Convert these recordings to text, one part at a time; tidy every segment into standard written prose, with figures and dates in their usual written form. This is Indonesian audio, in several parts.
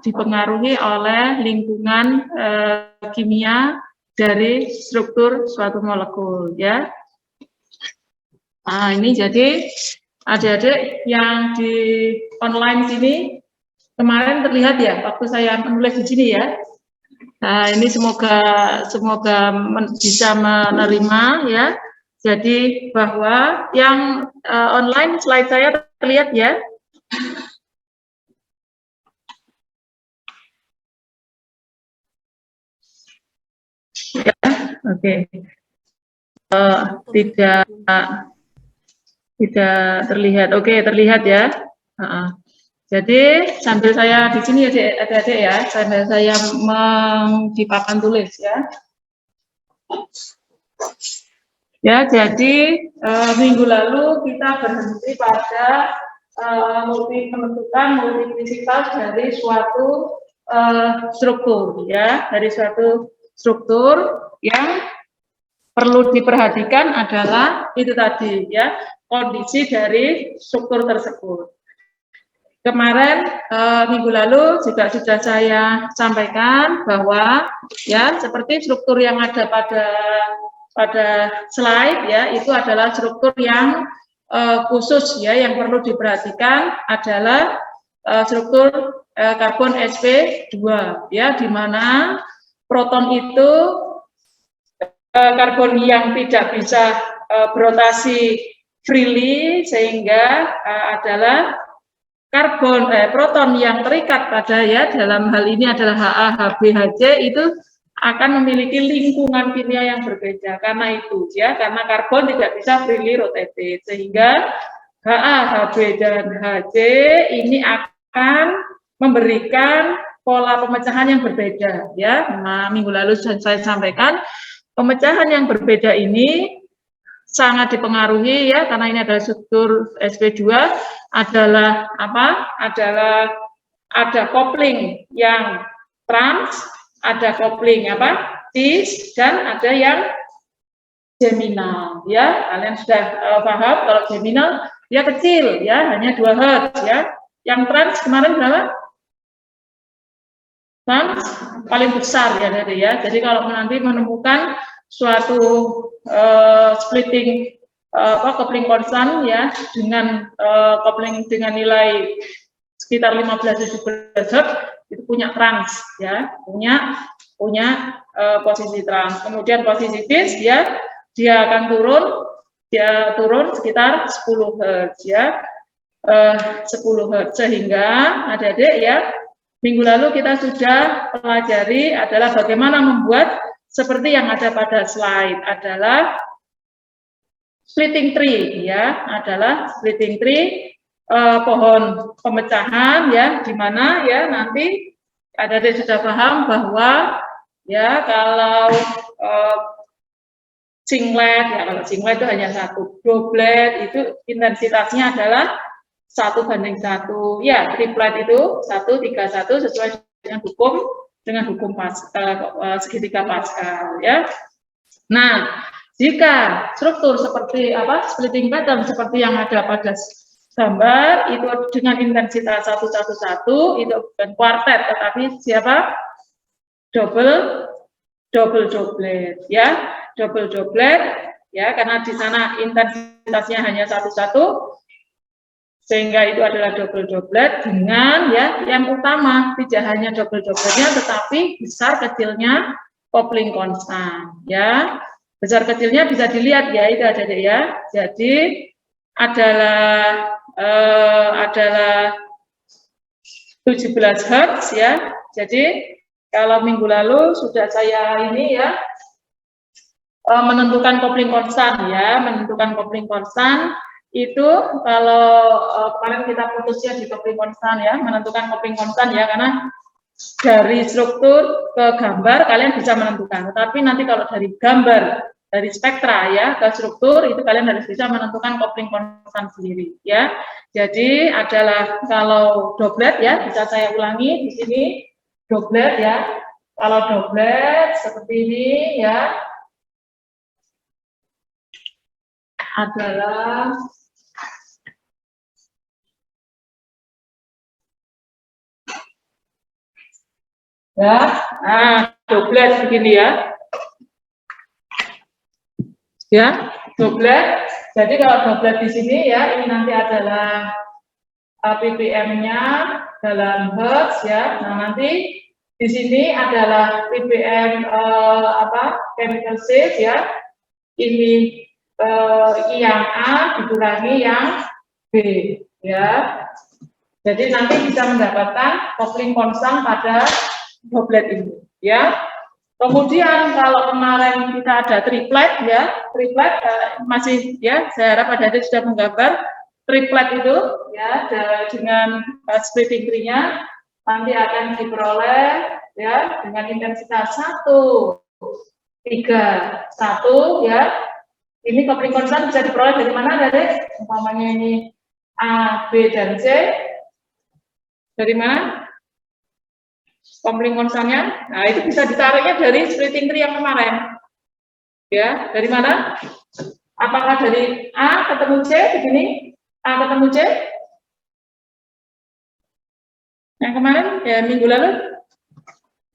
dipengaruhi oleh lingkungan kimia dari struktur suatu molekul, ya. Nah, ini jadi adik-adik yang di online sini kemarin terlihat ya waktu saya menulis di sini ya. Nah, ini semoga bisa menerima ya. Jadi bahwa yang online slide saya terlihat ya. Ya, oke. Tidak terlihat. Oke, terlihat ya. Jadi sambil saya di sini adik-adik ya, sambil saya di papan tulis ya. Ya, jadi minggu lalu kita berhenti pada menentukan multiplisitas dari suatu struktur ya, dari suatu struktur yang perlu diperhatikan adalah itu tadi ya, kondisi dari struktur tersebut. Kemarin minggu lalu juga sudah saya sampaikan bahwa ya seperti struktur yang ada pada slide ya, itu adalah struktur yang khusus ya, yang perlu diperhatikan adalah struktur karbon sp2 ya, di mana proton itu karbon yang tidak bisa berotasi freely, sehingga adalah proton yang terikat pada ya, dalam hal ini adalah Ha, Hb, Hc, itu akan memiliki lingkungan kimia yang berbeda. Karena itu ya, karena karbon tidak bisa freely rotated, sehingga Ha, Hb, dan Hc ini akan memberikan pola pemecahan yang berbeda ya. Nah, minggu lalu saya sampaikan pemecahan yang berbeda ini sangat dipengaruhi ya, karena ini adalah struktur sp2 adalah apa? Adalah ada kopling yang trans, ada kopling apa? Cis, dan ada yang geminal ya. Kalian sudah paham kalau geminal dia kecil ya, hanya 2 Hz ya. Yang trans kemarin berapa? Trans paling besar ya tadi ya. Jadi kalau nanti menemukan suatu splitting kopling konstan ya, dengan kopling dengan nilai sekitar 15-17 Hz, itu punya trans ya, punya posisi trans. Kemudian posisi cis ya, dia akan turun sekitar 10 Hz ya, 10 Hz, sehingga adik-adik ya, minggu lalu kita sudah pelajari adalah bagaimana membuat seperti yang ada pada slide, adalah splitting tree ya, adalah splitting tree, pohon pemecahan ya, di mana ya nanti adik-adik sudah paham bahwa ya kalau singlet ya, kalau singlet itu hanya 1, doublet itu intensitasnya adalah 1:1 ya, triplet itu 1:3:1 sesuai dengan hukum segitiga Pascal ya. Nah, jika struktur seperti apa, splitting pattern seperti yang ada pada gambar itu dengan intensitas 1:1:1 itu bukan kuartet, tetapi siapa? Double doublet ya, double doublet ya, karena di sana intensitasnya hanya 1:1, sehingga itu adalah double doublet dengan ya yang utama tidak hanya double doubletnya tetapi besar kecilnya kopling konstan ya. Besar kecilnya bisa dilihat ya, itu ada ya. Jadi adalah 17 Hz ya. Jadi kalau minggu lalu sudah saya ini ya menentukan kopling konstan ya, menentukan kopling konstan itu kalau kemarin kita putusnya di kopling konstan ya, menentukan kopling konstan ya, karena dari struktur ke gambar kalian bisa menentukan, tetapi nanti kalau dari gambar, dari spektra ya ke struktur itu kalian harus bisa menentukan kopling konstan sendiri ya. Jadi adalah kalau doublet ya, bisa saya ulangi di sini doublet ya. Kalau doublet seperti ini ya adalah Ya, nah, doblet begini ya. Ya, doblet. Jadi kalau doblet di sini ya, ini nanti adalah ppm-nya dalam hertz ya. Nah, nanti di sini adalah ppm chemical shift ya. Ini yang A dikurangi yang B ya. Jadi nanti bisa mendapatkan coupling konstan pada doblet ini ya. Kemudian kalau kemarin kita ada triplet ya, triplet masih ya, saya harap adik-adik sudah menggambar triplet itu ya dengan splitting tree-nya nanti akan diperoleh ya dengan intensitas 1, 3, 1 ya. Ini coupling konstan bisa diperoleh dari mana, adik? Umpamanya ini A, B, dan C. Dari mana? Coupling konstannya? Nah, itu bisa ditariknya dari splitting tree yang kemarin. Ya, dari mana? Apakah dari A ketemu C begini? A ketemu C? Yang kemarin ya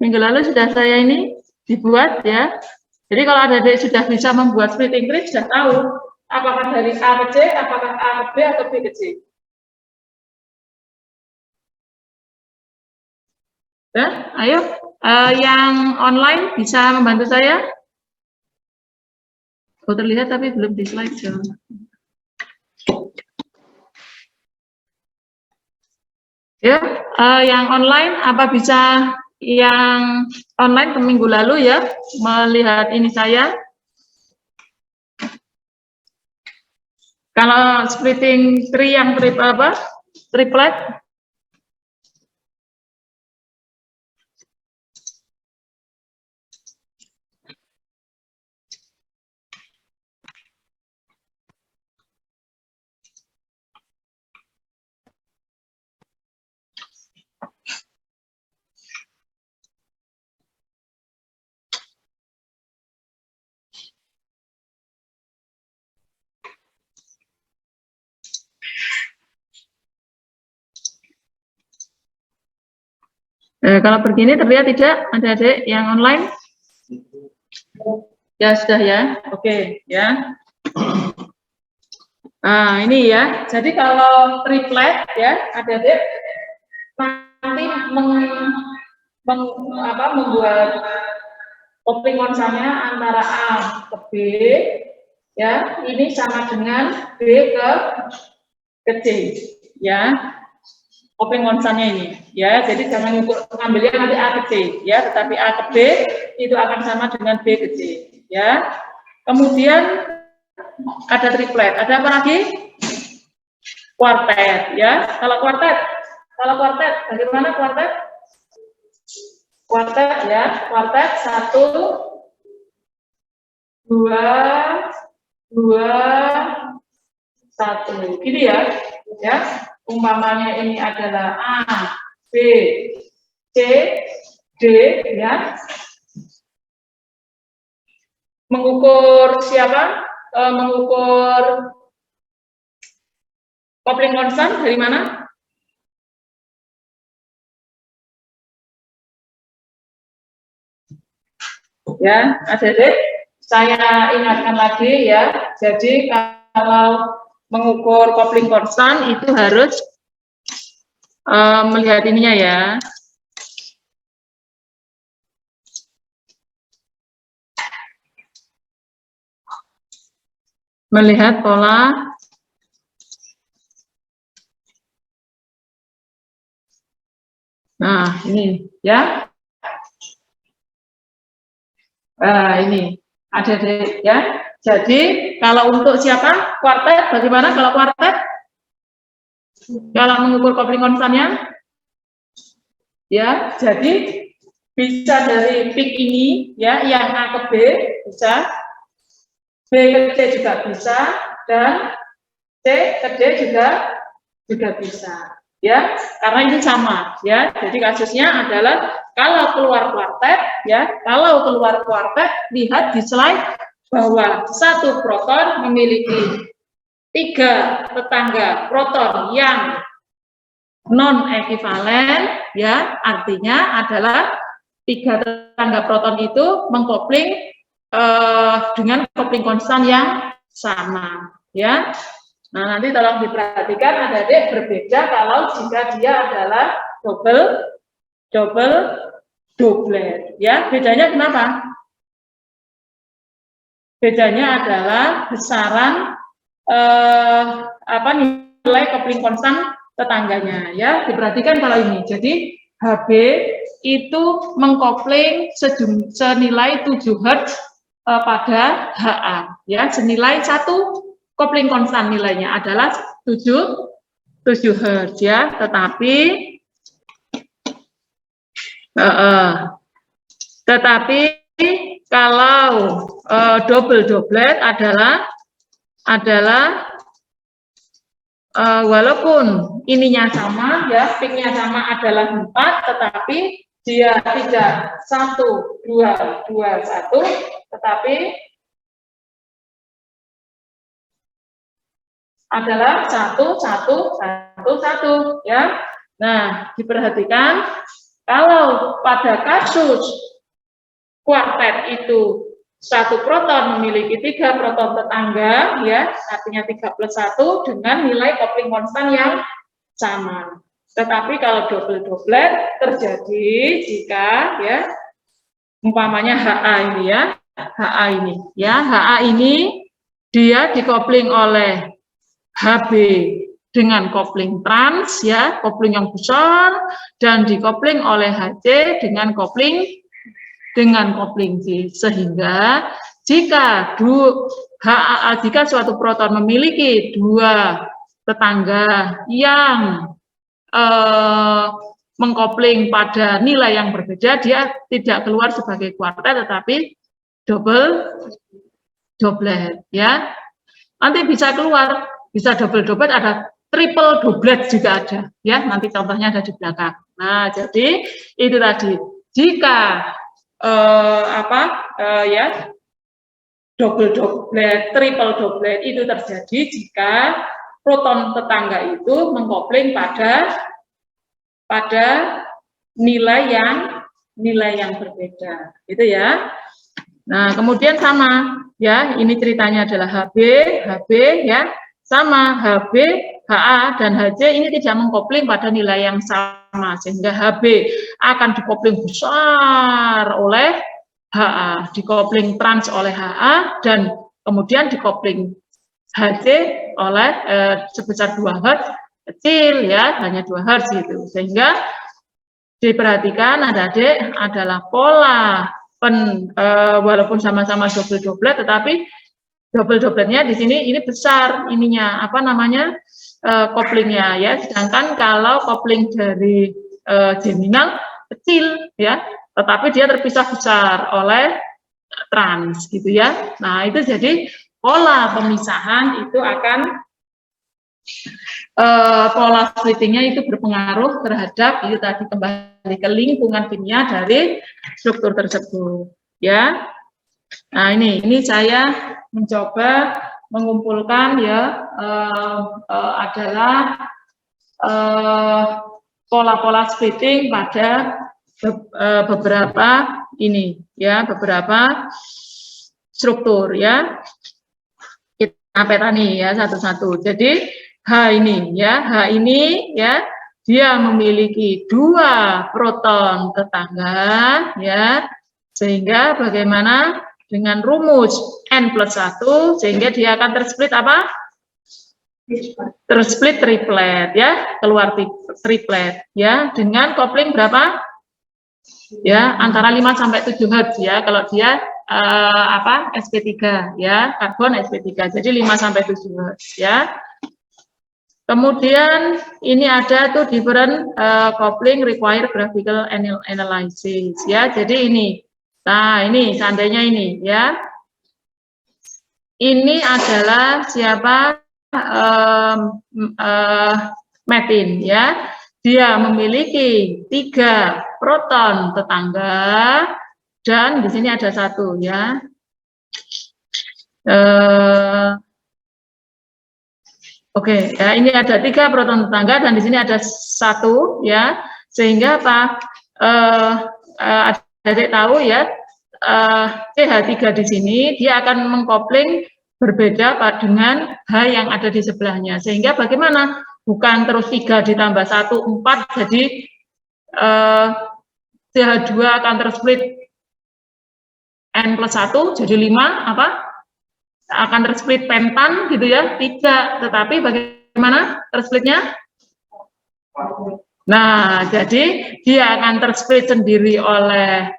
minggu lalu sudah saya ini dibuat ya. Jadi kalau adik-adik sudah bisa membuat splitting tree sudah tahu apakah dari A ke C, apakah A ke B atau B ke C. Ya, ayo yang online bisa membantu saya. Oh, terlihat tapi belum di slide. Ya, yang online apa bisa yang online minggu lalu ya melihat ini saya. Kalau splitting tree yang triplet. Kalau begini terlihat tidak adik-adik yang online? Ya sudah ya, oke ya. Nah ini ya, jadi kalau triplet ya adik-adik nanti membuat coupling konstannya antara A ke B ya, ini sama dengan B ke C ya. Coupling konstannya ini ya, jadi jangan ngambilnya nanti A ke C ya, tetapi A ke B itu akan sama dengan B ke C ya. Kemudian ada triplet, ada apa lagi? Kuartet ya. Kalau kuartet bagaimana kuartet? Kuartet ya, kuartet 1, 2, 1 gini ya. Umpamanya ini adalah A, B, C, D ya. Mengukur siapa? Mengukur coupling konstan dari mana? Ya, adik-adik, saya ingatkan lagi ya. Jadi kalau mengukur coupling konstan itu harus melihat ininya ya. Melihat pola nah ini ya. Ini adik-adik ya. Jadi kalau untuk siapa? Kuartet bagaimana kalau kuartet? Kalau mengukur coupling konstannya? Ya, jadi bisa dari peak ini ya, yang A ke B bisa, B ke C juga bisa, dan C ke D juga bisa. Ya, karena ini sama ya. Jadi kasusnya adalah kalau keluar kuartet ya, kalau keluar kuartet lihat di slide bahwa satu proton memiliki 3 tetangga proton yang non ekivalen ya, artinya adalah tiga tetangga proton itu mengkopling dengan kopling konstan yang sama, ya. Nah, nanti tolong diperhatikan adik-adik berbeda kalau jika dia adalah doublet, ya. Bedanya kenapa? Bedanya adalah besaran nilai kopling konstan tetangganya, ya. Diperhatikan kalau ini. Jadi Hb itu mengkopling senilai 7 Hz pada Ha, ya, senilai 1 kopling konstan nilainya adalah 7 Hz, ya. Tetapi kalau doublet adalah walaupun ininya sama, ya, peaknya sama adalah 4, tetapi dia tidak 1, 2, 2, 1, tetapi adalah 1, 1, 1, 1, ya. Nah, diperhatikan kalau pada kasus kuartet itu satu proton memiliki 3 proton tetangga, ya, artinya 3 plus 1 dengan nilai kopling konstan yang sama. Tetapi kalau doublet terjadi jika, ya, umpamanya Ha ini, ya, Ha ini dia dikopling oleh Hb dengan kopling trans, ya, kopling yang besar, dan dikopling oleh Hc dengan kopling J, sehingga jika suatu proton memiliki 2 tetangga yang mengkopling pada nilai yang berbeda, dia tidak keluar sebagai kuartet tetapi doublet, ya. Nanti bisa keluar, bisa doublet, ada triple doublet juga ada, ya. Nanti contohnya ada di belakang. Nah, jadi itu tadi. Jika doublet, triple doublet itu terjadi jika proton tetangga itu mengkopling pada nilai yang berbeda, gitu, ya. Nah, kemudian sama, ya, ini ceritanya adalah Hb, ya, sama Hb, Ha, dan Hc ini tidak mengkopling pada nilai yang sama, sehingga Hb akan dikopling besar oleh Ha, dikopling trans oleh Ha, dan kemudian dikopling Hc oleh sebesar 2 Hz kecil, ya, hanya 2 Hz gitu. Sehingga diperhatikan adik-adik adalah pola walaupun sama-sama doublet, tetapi doubletnya di sini ini besar ininya, koplingnya, ya. Sedangkan kalau kopling dari geminal kecil, ya, tetapi dia terpisah besar oleh trans, gitu, ya. Nah, itu jadi pola pemisahan itu akan pola splittingnya itu berpengaruh terhadap itu tadi, kembali ke lingkungan kimia dari struktur tersebut, ya. Nah, ini saya mencoba mengumpulkan, ya, adalah pola-pola splitting pada beberapa ini, ya, beberapa struktur, ya. Kita petani, ya, satu-satu. Jadi H ini, ya, dia memiliki 2 proton tetangga, ya, sehingga bagaimana dengan rumus N+1, sehingga dia akan tersplit apa? Tersplit triplet, ya, keluar triplet, ya, dengan kopling berapa? Ya, antara 5 sampai 7 Hz, ya, kalau dia sp3, ya, karbon sp3, jadi 5 sampai 7 Hz, ya. Kemudian ini ada tuh different coupling require graphical analysis, ya. Jadi ini, nah, ini seandainya ini, ya, ini adalah siapa? Metin, ya. Dia memiliki 3 proton tetangga dan di sini ada 1, ya. Oke, ya, ini ada 3 proton tetangga dan di sini ada 1, ya, sehingga apa? adik tahu ya, CH3 di sini dia akan mengkopling berbeda dengan H yang ada di sebelahnya. Sehingga bagaimana? Bukan terus 3 ditambah 1, 4, jadi CH2 akan tersplit N plus 1, jadi 5, apa? Akan tersplit pentan gitu ya, 3. Tetapi bagaimana tersplitnya? Nah, jadi dia akan tersplit sendiri oleh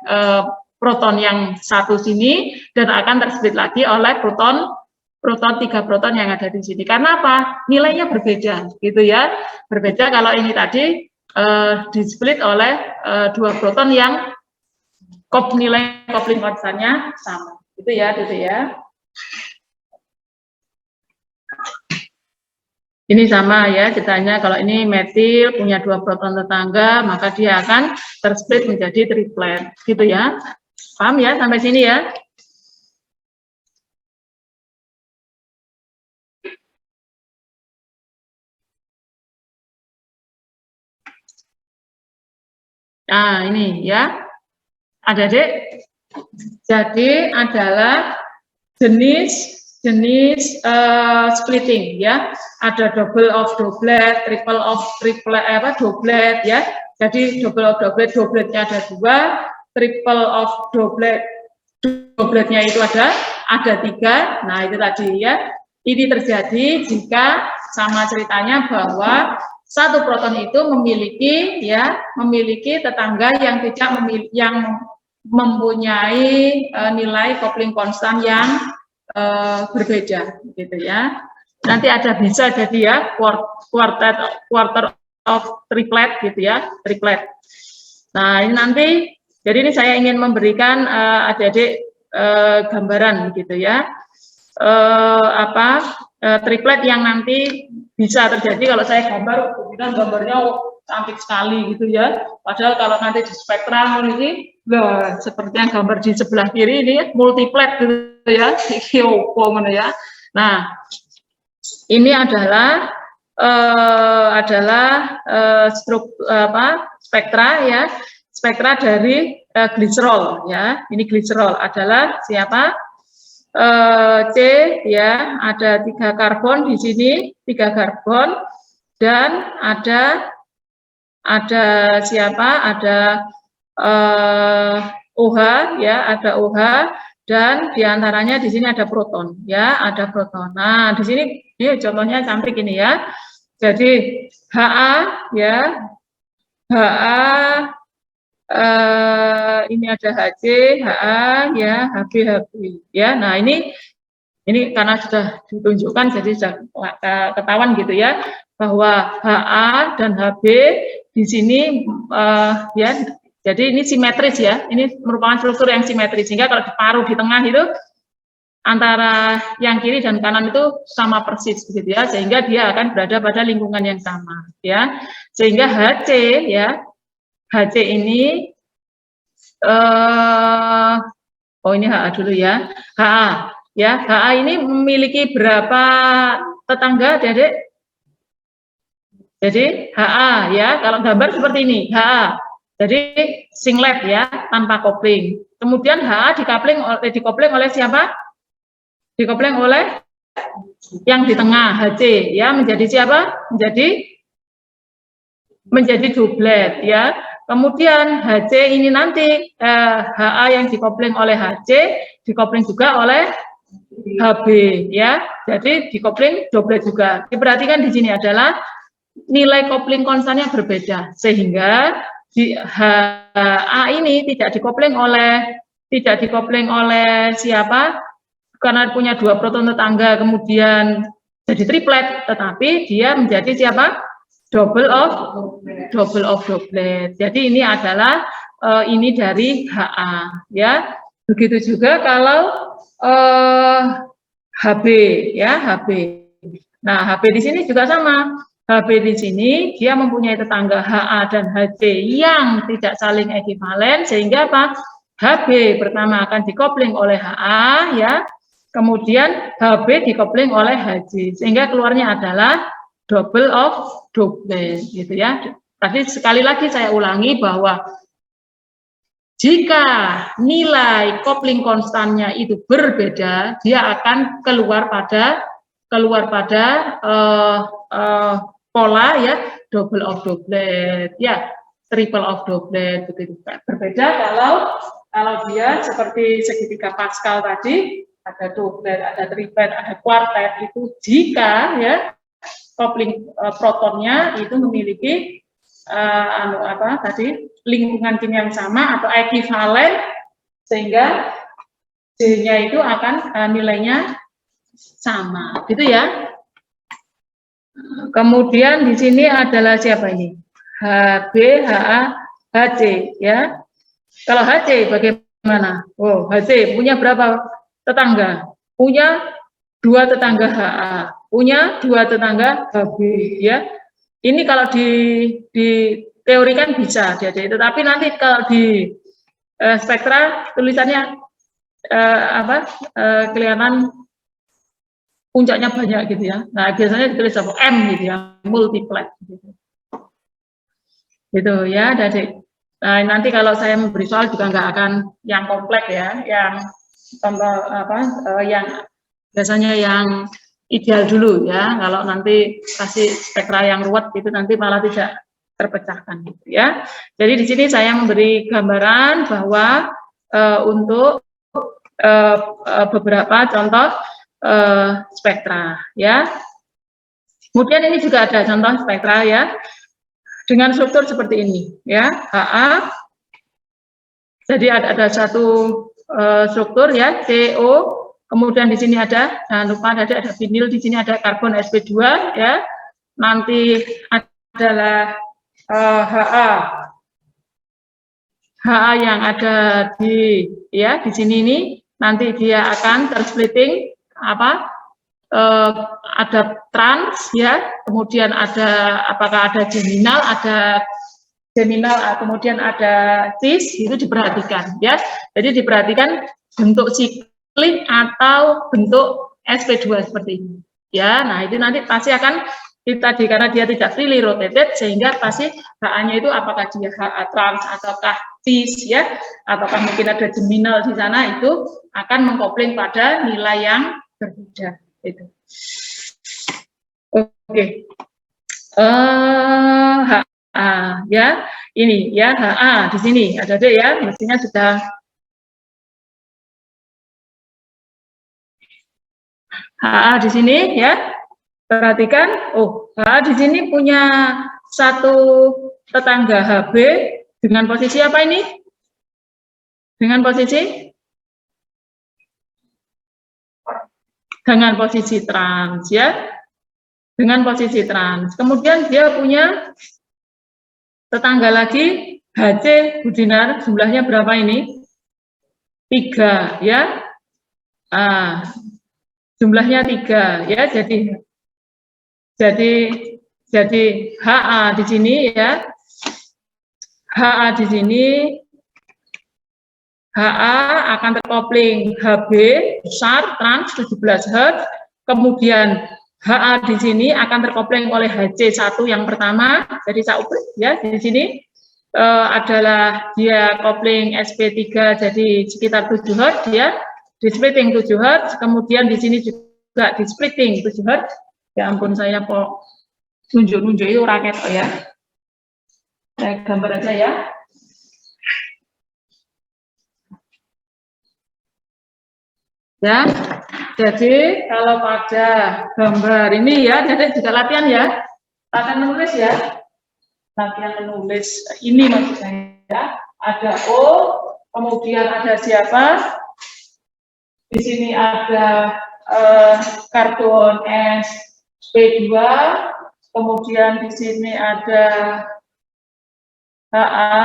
proton yang satu sini dan akan tersplit lagi oleh proton 3 proton yang ada di sini. Karena apa? Nilainya berbeda, gitu ya. Berbeda kalau ini tadi displit oleh 2 proton yang nilai coupling konstannya sama. Gitu ya. Ini sama ya ceritanya, kalau ini metil punya 2 proton tetangga, maka dia akan tersplit menjadi triplet, gitu ya. Paham ya sampai sini ya? Nah, ini ya. Adik-adik, jadi adalah jenis splitting ya, ada double of doublet, triple of triplet, doublet ya. Jadi double of doublet, doubletnya ada 2, triple of doubletnya itu ada 3. Nah itu tadi ya. Ini terjadi jika sama ceritanya bahwa satu proton itu memiliki tetangga yang mempunyai nilai coupling konstan yang berbeda, gitu ya. Nanti ada bisa jadi ya quarter of triplet, gitu ya, triplet. Nah ini nanti, jadi ini saya ingin memberikan adik-adik gambaran, gitu ya, triplet yang nanti bisa terjadi. Kalau saya gambarnya cantik sekali, gitu ya. Padahal kalau nanti di spektra ini, seperti yang gambar di sebelah kiri ini multiplet gitu ya, ya. Nah, ini adalah spektra ya, spektra dari gliserol ya. Ini gliserol adalah siapa? C ya, ada 3 karbon di sini, 3 karbon, dan ada siapa? Ada OH ya, ada OH, dan diantaranya di sini ada proton ya, ada proton. Nah di sini ini contohnya cantik ini ya. Jadi Ha ya, ini ada Hc, Ha ya, Hb ya. Nah ini karena sudah ditunjukkan jadi sudah ketahuan gitu ya, bahwa Ha dan Hb di sini ya, jadi ini simetris ya, ini merupakan struktur yang simetris, sehingga kalau diparuh di tengah itu antara yang kiri dan kanan itu sama persis gitu ya, sehingga dia akan berada pada lingkungan yang sama ya. Sehingga Hc ya, Hc ini ini Ha dulu ya. Ha ya, Ha ini memiliki berapa tetangga, Adik? Jadi Ha ya, kalau gambar seperti ini, Ha. Jadi singlet ya, tanpa kopling. Kemudian Ha dikopling oleh siapa? Dikopling oleh yang di tengah, Hc ya, menjadi siapa? Menjadi doublet ya. Kemudian Hc ini nanti Ha yang dikopling oleh Hc dikopling juga oleh Hb ya. Jadi dikopling doublet juga. Diperhatikan di sini adalah nilai kopling konstannya berbeda, sehingga di Ha ini tidak dikopling oleh siapa? Karena punya 2 proton tetangga kemudian jadi triplet, tetapi dia menjadi siapa? Double of doublet. Jadi ini adalah ini dari Ha ya. Begitu juga kalau Hb ya, Hb. Nah, Hb di sini juga sama. Hb di sini dia mempunyai tetangga Ha dan Hc yang tidak saling ekivalen, sehingga apa? Hb pertama akan dikopling oleh Ha ya. Kemudian Hb dikopling oleh Hc, sehingga keluarnya adalah double of doublet gitu ya. Tadi sekali lagi saya ulangi bahwa Jika nilai coupling konstannya itu berbeda, dia akan keluar pada pola ya, double of doublet ya, triple of doublet begitu. Berbeda kalau dia seperti segitiga Pascal tadi, ada doublet, ada triplet, ada quartet, itu jika ya coupling protonnya itu memiliki lingkungan kimia yang sama atau ekivalen, sehingga J-nya itu akan nilainya sama, gitu ya. Kemudian di sini adalah siapa ini? HB, HA, HC ya. Kalau HC bagaimana? Oh, HC punya berapa tetangga? Punya 2 tetangga HA, punya 2 tetangga HB ya. Ini kalau diteorikan bisa jadi, tetapi nanti kalau di spektra tulisannya kelihatan puncaknya banyak gitu ya. Nah, biasanya ditulis apa? M gitu ya, multiplet gitu. Gitu ya, Adik. Nah, nanti kalau saya memberi soal juga nggak akan yang kompleks ya, yang contoh yang biasanya yang ideal dulu ya. Kalau nanti kasih spektra yang ruwet itu nanti malah tidak terpecahkan gitu ya. Jadi di sini saya memberi gambaran bahwa untuk beberapa contoh spektra ya. Kemudian ini juga ada contoh spektra ya dengan struktur seperti ini ya, HA. Jadi ada satu struktur ya, CO. Kemudian di sini ada, jangan lupa ada vinil, di sini ada karbon sp2 ya. Nanti adalah HA. HA yang ada di sini ini nanti dia akan tersplitting ada trans ya, kemudian ada apakah ada geminal, kemudian ada cis, itu diperhatikan ya. Jadi diperhatikan bentuk siklik atau bentuk sp2 seperti ini ya. Nah, itu nanti pasti akan karena dia tidak freely rotated, sehingga pasti HA-nya itu apakah dia HA trans ataukah cis ya, ataukah mungkin ada geminal di sana, itu akan mengkopling pada nilai yang berbeda itu. Oke. HA ya, ini ya HA di sini ada deh ya, mestinya sudah HA di sini ya. Perhatikan, HA di sini punya satu tetangga HB dengan posisi apa ini? Dengan posisi trans ya. Dengan posisi trans. Kemudian dia punya tetangga lagi HC Budinar, jumlahnya berapa ini? 3 ya. Jumlahnya 3 ya, jadi HA di sini ya. HA di sini HA akan terkopling HB besar trans 17 Hz, kemudian HA di sini akan terkopling oleh HC1 yang pertama, jadi sauprit ya. Di sini adalah dia kopling SP3 jadi sekitar 7 Hz ya, di splitting 7 Hz, kemudian di sini juga di splitting 7 Hz. Ya ampun, saya kok nunjuk-nunjuk itu raket ya. Saya gambar aja ya. Ya, jadi kalau pada gambar ini ya, jadi juga latihan ya, latihan menulis ya, latihan menulis ini maksud saya. Ada O, kemudian ada siapa? Di sini ada karbon sp2, kemudian di sini ada HA.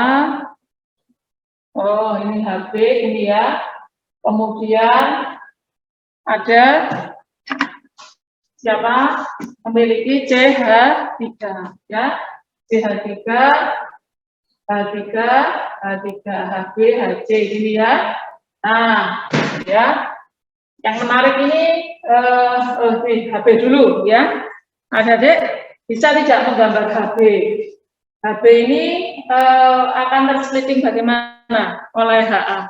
Oh, ini HB ini ya. Kemudian ada siapa? Memiliki CH3 ya. CH3, H3, HB, HC ini ya. Nah, ya. Yang menarik ini HB dulu ya. Adik-adik bisa tidak menggambar HB? HB ini akan tersplitting bagaimana oleh HA.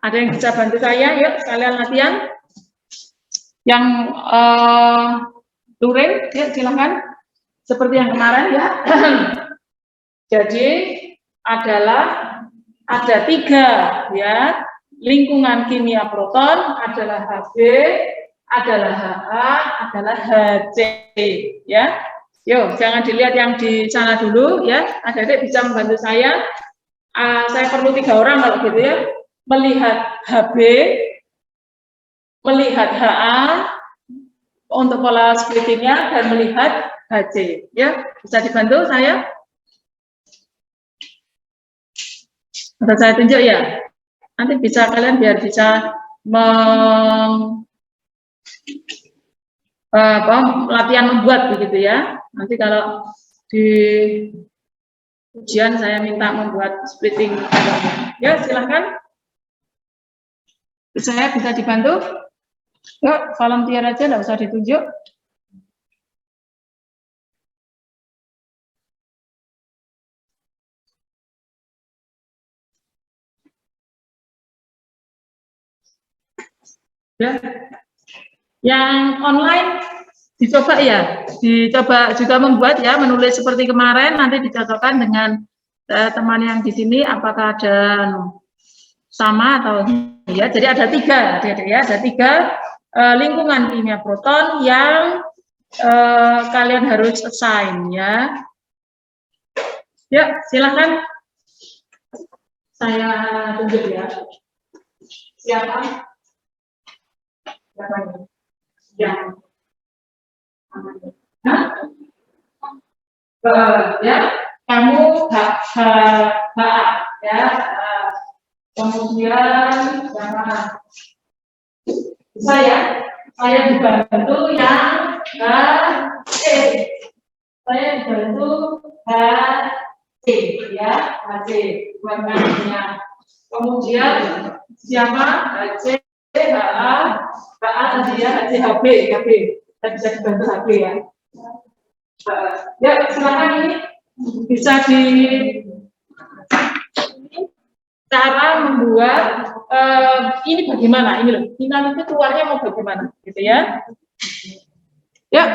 Ada yang bisa bantu saya? Yuk, sekalian latihan. Yang luring, ya silakan. Seperti yang kemarin ya. Jadi ada 3 ya. Lingkungan kimia proton adalah Hb, adalah HA, adalah Hc ya. Yuk, jangan dilihat yang di sana dulu ya. Adik-adik bisa membantu saya. Saya perlu 3 orang kalau gitu ya. Melihat Hb, melihat HA untuk pola splittingnya, dan melihat Hc ya. Bisa dibantu saya? Atau saya tunjuk ya? Nanti bisa kalian biar bisa latihan membuat begitu ya. Nanti kalau di ujian saya minta membuat splitting. Ya, silahkan. Saya bisa dibantu? Yuk, volunteer aja, nggak usah ditunjuk. Ya. Yang online dicoba ya, dicoba juga membuat ya, menulis seperti kemarin, nanti dicocokkan dengan teman yang di sini apakah ada sama atau ya. Jadi ada 3 ya, ada 3 lingkungan kimia proton yang kalian harus assign ya. Ya, silakan. Saya tunjuk ya. Siapa? Yang ya, kamu ya, kemudian saya dibantu yang saya dibantu ya, warnanya. Kemudian siapa? HA tadi ya, HB. Kita bisa dibantu HB ya. Ya, silakan ini bisa di cara membuat ini bagaimana ini loh. Final itu keluarnya mau bagaimana gitu ya. Ya.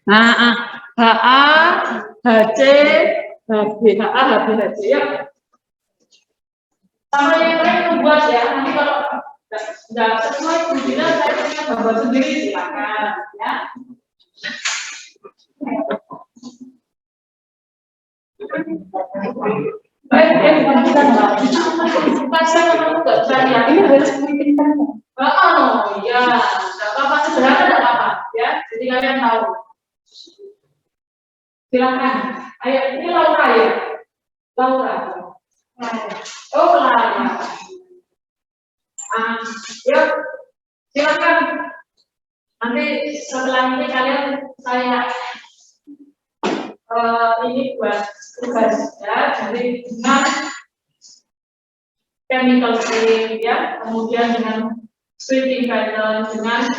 Nah, HA, HC, HB, HA, HB, HC ya. Sama yang lain membuat ya. Nanti kalau nggak sesuai fungsinya saya punya gambar sendiri, silakan ya. Baik, ya bisa nggak? Saya kamu nggak bisa ya. Ini harus meeting. Oh iya, nggak apa-apa, sederhana nggak apa-apa ya. Jadi kalian tahu. Silakan. Ayo, ini Laura ya. Laura. Oh, Laura. Yuk, silakan. Nanti setelah ini kalian saya ini buat tugas ya. Jadi dengan chemical stream ya, kemudian dengan splitting pattern, dengan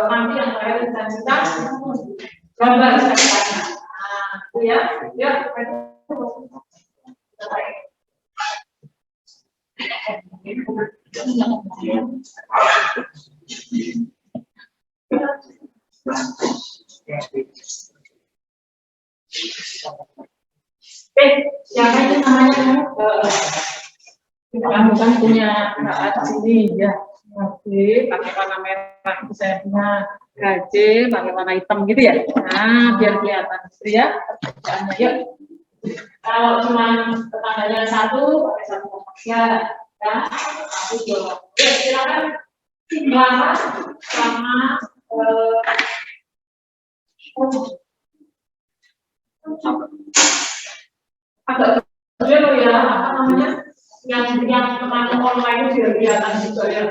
nanti yang terakhir intensitas gambar sekarang. Itu ya, ya. Yang itu namanya kamu kan punya di sini ya. Oke, pakai warna merah, saya punya gaje pakai warna hitam gitu ya. Nah, biar kelihatan gitu ya. Yuk. Kalau cuma tetangganya 1 pakai 1,3 ya. 1, 2. Ya, silakan. Selama agak kecil ya, apa namanya, yang teman online biar kelihatan juga ya.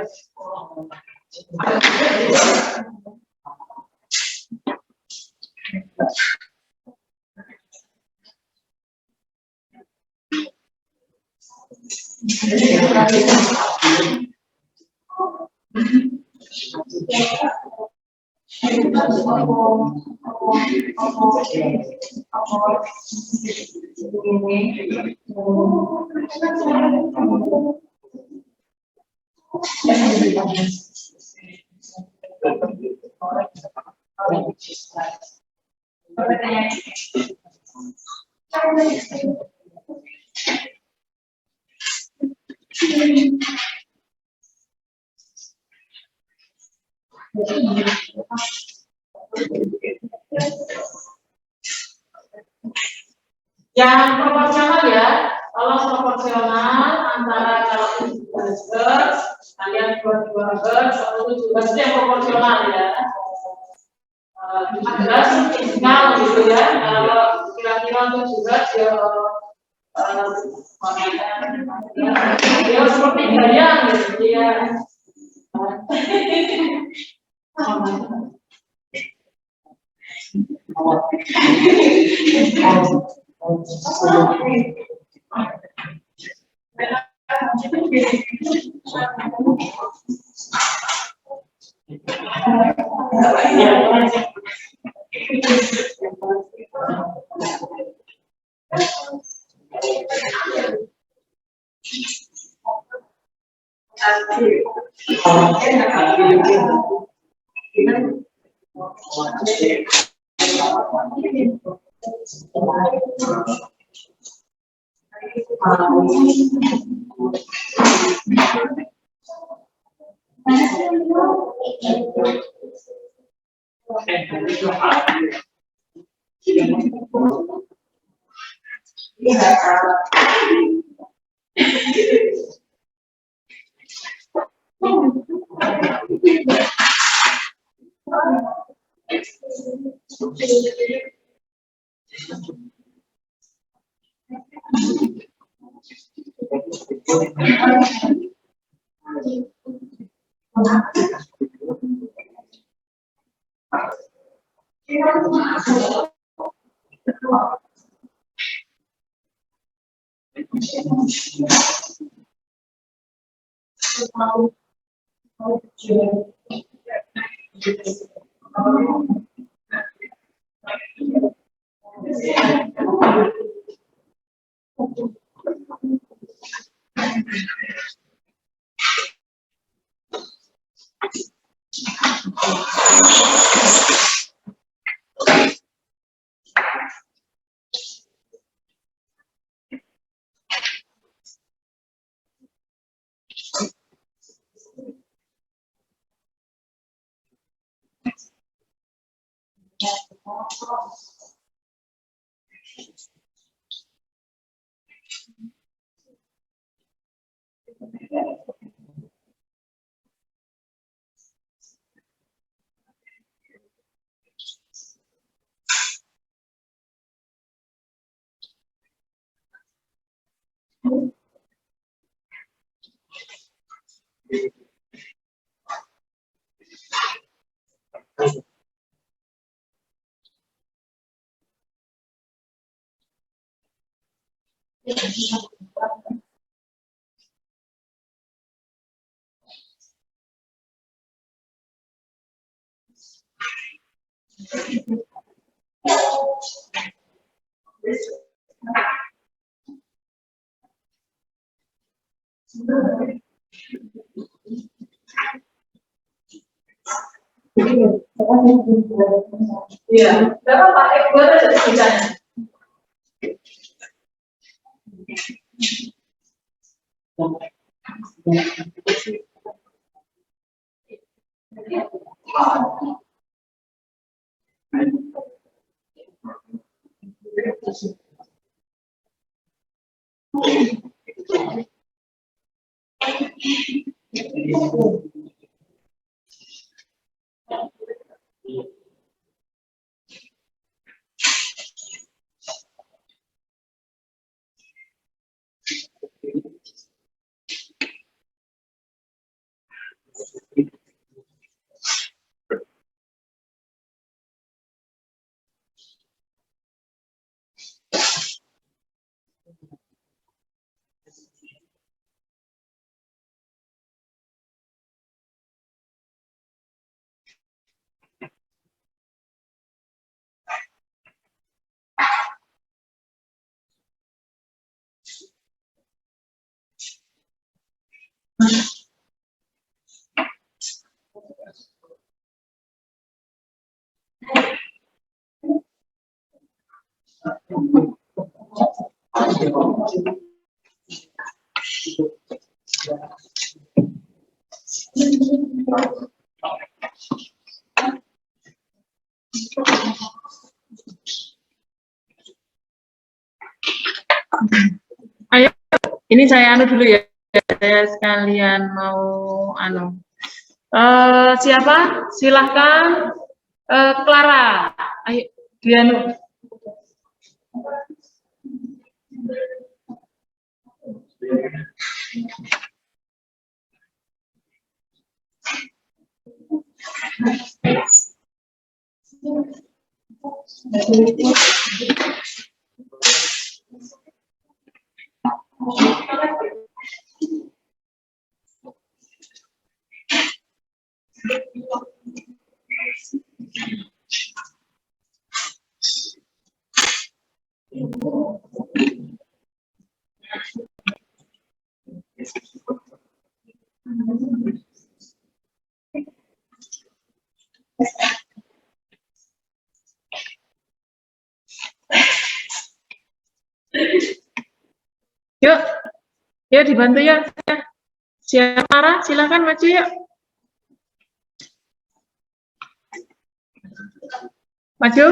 Yang proporsional ya, kalau proporsional antara kalau 17 Hz, kalian 22 Hz atau 17 itu yang proporsional ya. 14 tinggal gitu ya, kalau kira-kira 17 ya ya seperti gaya gitu ya. Iya, berapa pakai buat aja bacanya. Ayo, ini saya anu dulu ya, saya sekalian mau anu. Siapa? Silahkan, Clara. Ayo, Dianu. Yuk, yuk dibantu ya. Siapa? Silahkan maju yuk. Maju.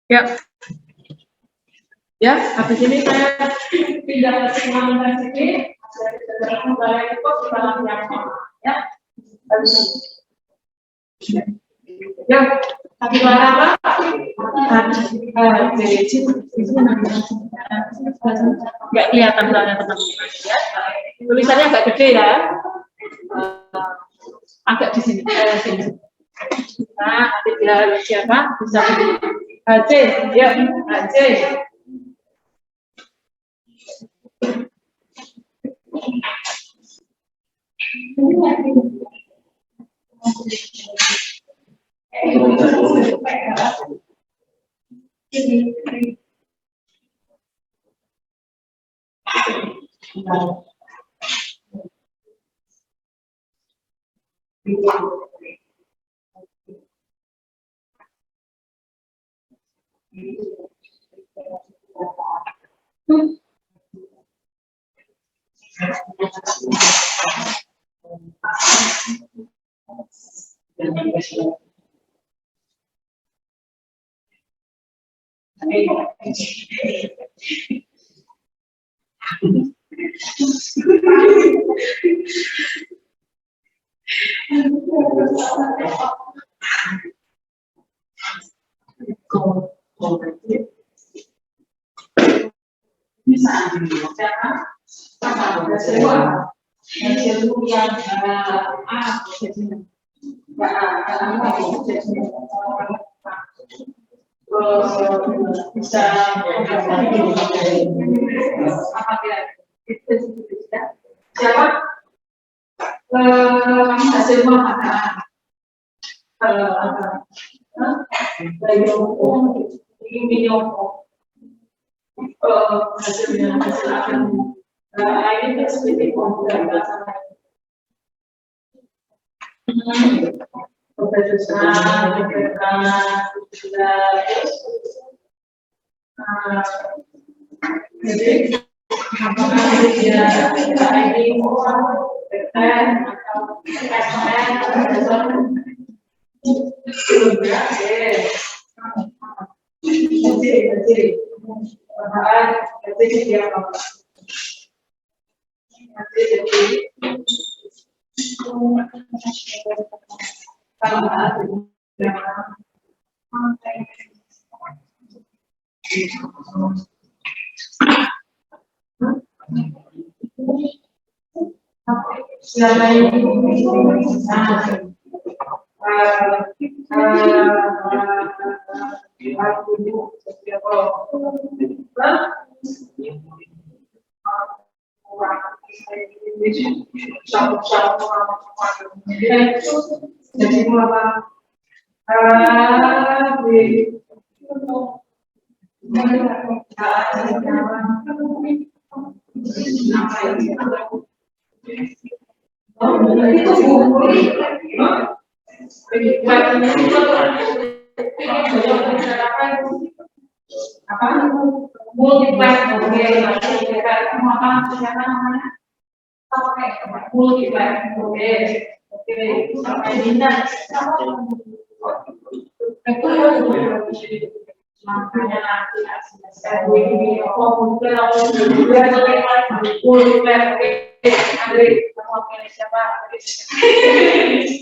Ya. Ya, habis ini saya pindah ke ruangan sini. Saya kembali ke dalam yang sama. Ya. Habis ini. Ya, tapi apa? Nggak kelihatan soalnya teman-teman ya. Tulisannya agak gede ya. Agak di sini. Sini. Nah, nanti dia siapa? Bisa HC, ya, HC. Bisa siapa hasil rumah jadi Multiplex, oke, multiplex, oke, sampai minat. Makanya nanti ini multiplex, Andre, kamu pilih siapa?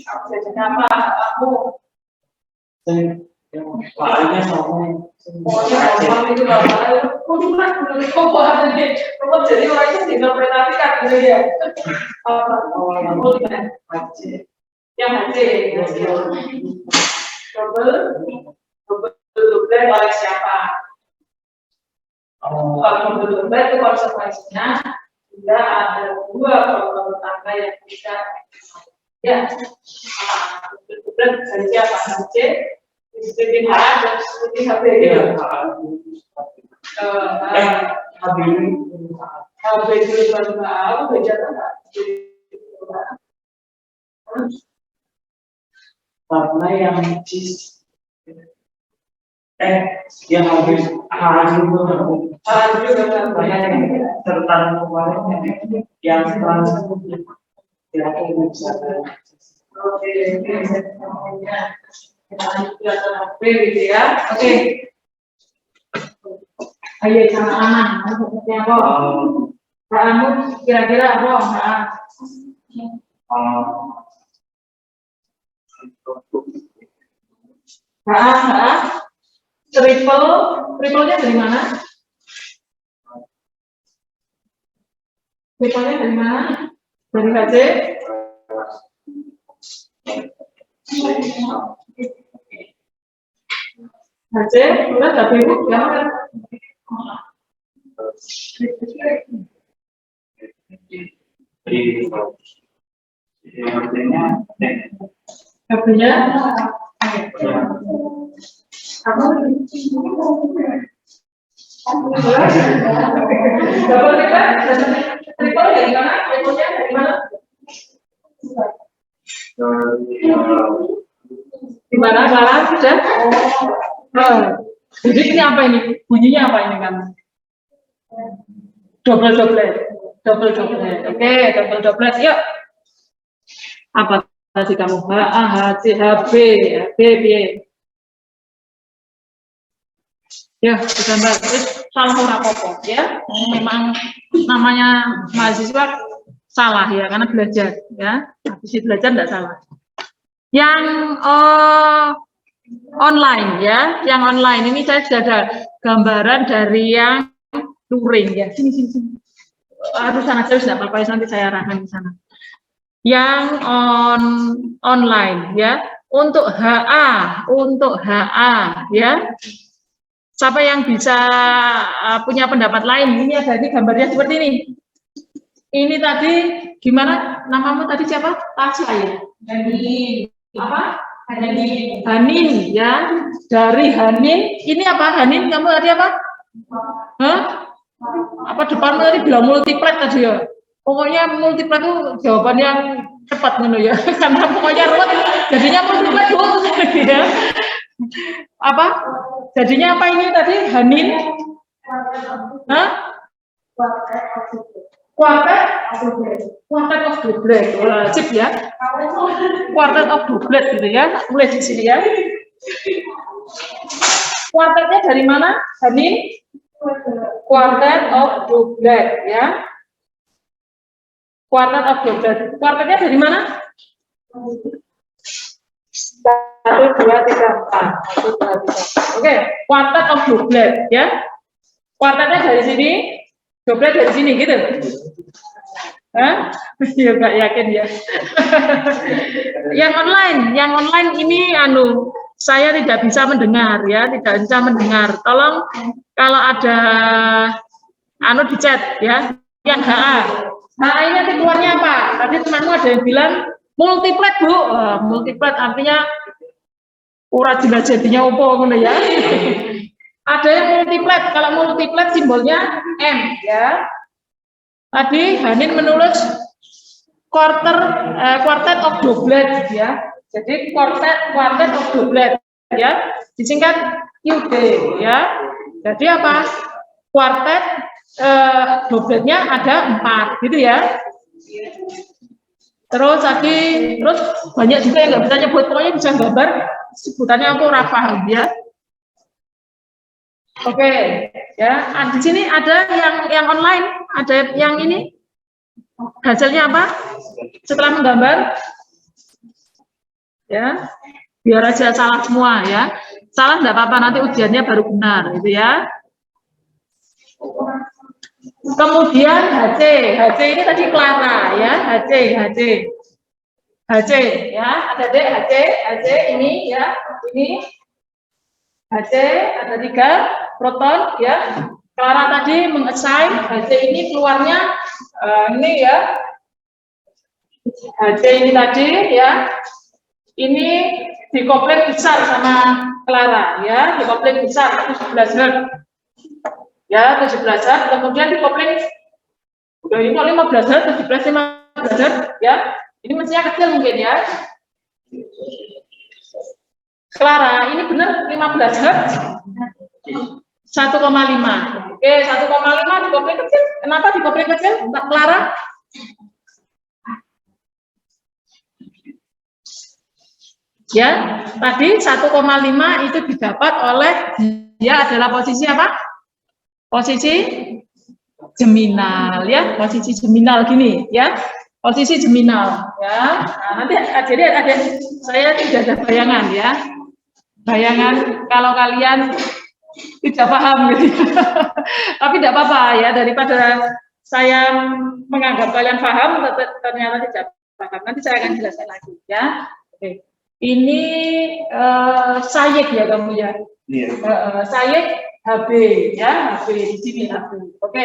Aku jadi apa? Aku. Soalnya sama itu jadi orangnya diinterpretasikan gitu ya. Yang double oleh siapa? Kalau double itu konsekuensinya tidak ada dua produk tangga yang bisa ya. Double dari siapa? C distribusi H dan distribusi HB gitu. HB itu baru beda enggak? karena yang cis yang habis serta kemarin yang trans ya bisa Oke, kita lanjutkan HP gitu ya. Oke. Ayo sama aman. Seperti apa? Kamu kira-kira apa? Triple-nya dari mana? Triple-nya dari mana? Dari HC? HC, udah tapi ibu jangan. Artinya apa? Triple dari mana? Triple-nya dari mana? Di mana Clara sudah? Jadi ini apa ini? Bunyinya apa ini kan? Double. Oke, double. Yuk. Apa tadi kamu? H, C, H, B, B. Ya, gambar. Terus salah ora apa-apa ya. Memang namanya mahasiswa salah ya, karena belajar ya. Habis belajar enggak salah. Yang online ya, yang online ini saya sudah ada gambaran dari yang luring ya. Sini. Harus sana terus enggak apa-apa, nanti saya arahkan ke sana. Yang online ya, untuk HA ya. Siapa yang bisa punya pendapat lain? Ini ada di gambarnya seperti ini. Ini tadi gimana? Namamu tadi siapa? Tasya ya. Hanin. Apa? Hanin ya. Dari Hanin. Ini apa? Hanin kamu tadi apa? Hah? Apa depanmu tadi bilang multiplet tadi ya? Pokoknya multiplet itu jawaban yang cepat gitu ya. Karena pokoknya ruwet. Jadinya multiplet ya. Apa? Jadinya apa ini tadi? Hanin? Hah? Quartet of doublet. Wajib ya. Quartet of doublet gitu ya. Tulis di sini ya. Quartetnya dari mana? Hanin? Quartet of doublet ya. Quartet of doublet. Quartetnya dari mana? 1, 2, 3, 4. Oke, quartet of doublet ya. Quartetnya dari sini, doublet dari sini gitu. Hah? Ya nggak yakin ya. Yang online ini saya tidak bisa mendengar ya, tidak bisa mendengar. Tolong kalau ada di chat ya. Yang HA. HA ini nanti keluarnya apa? Tadi temanmu ada yang bilang multiplet Bu. Multiplet artinya ora jelas jadinya opo ngono ya. Ada yang multiplet. Kalau multiplet simbolnya M ya. Tadi Hanin menulis quartet of doublet ya. Jadi quartet of doublet ya. Disingkat QD ya. Jadi apa? Quartet doubletnya ada 4 gitu ya. Terus banyak juga yang nggak bisa nyebut, pokoknya bisa gambar sebutannya aku paham ya. Oke, ya. Di sini ada yang online, ada yang ini. Hasilnya apa? Setelah menggambar, ya, biar aja salah semua ya. Salah nggak apa-apa, nanti ujiannya baru benar, gitu ya. Kemudian HC ini tadi Clara ya, HC ya, ada HC ini ya, ini HC ada 3 proton ya. Clara tadi mengassign HC ini keluarnya ini ya, HC ini tadi ya, ini dikopling besar sama Clara ya, dikopling besar 17 Hz ya, 17 Hz, kemudian dikopling udah ini 15 Hz, 17 15 Hz ya, ini mestinya kecil mungkin ya. Clara ini benar 15 Hz 1,5. Oke, 1,5 dikopling kecil. Kenapa dikopling kecil, Mbak Clara? Ya, tadi 1,5 itu didapat oleh dia adalah posisi apa? Posisi geminal ya, posisi geminal gini ya. Posisi geminal ya. Nah, nanti jadi ada saya tidak ada bayangan ya. Bayangan kalau kalian tidak paham gitu. Tapi tidak apa-apa ya, daripada saya menganggap kalian paham ternyata tidak paham. Nanti saya akan jelaskan lagi ya. Oke. Ini sayek ya kamu ya. Sayek HB ya, HB di sini HB. Oke.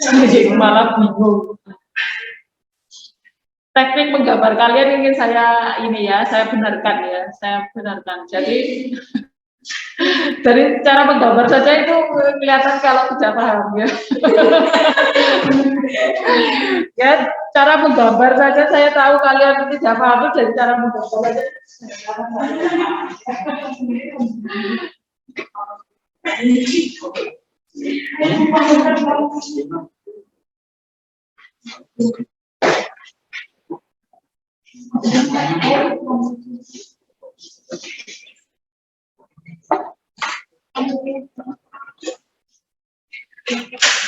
Saya malah bingung. Teknik menggambar kalian ingin saya benarkan ya, saya benarkan. Jadi dari cara menggambar saja itu kelihatan kalau tidak paham ya. Ya, cara menggambar saja saya tahu kalian tidak paham dari cara menggambar saja.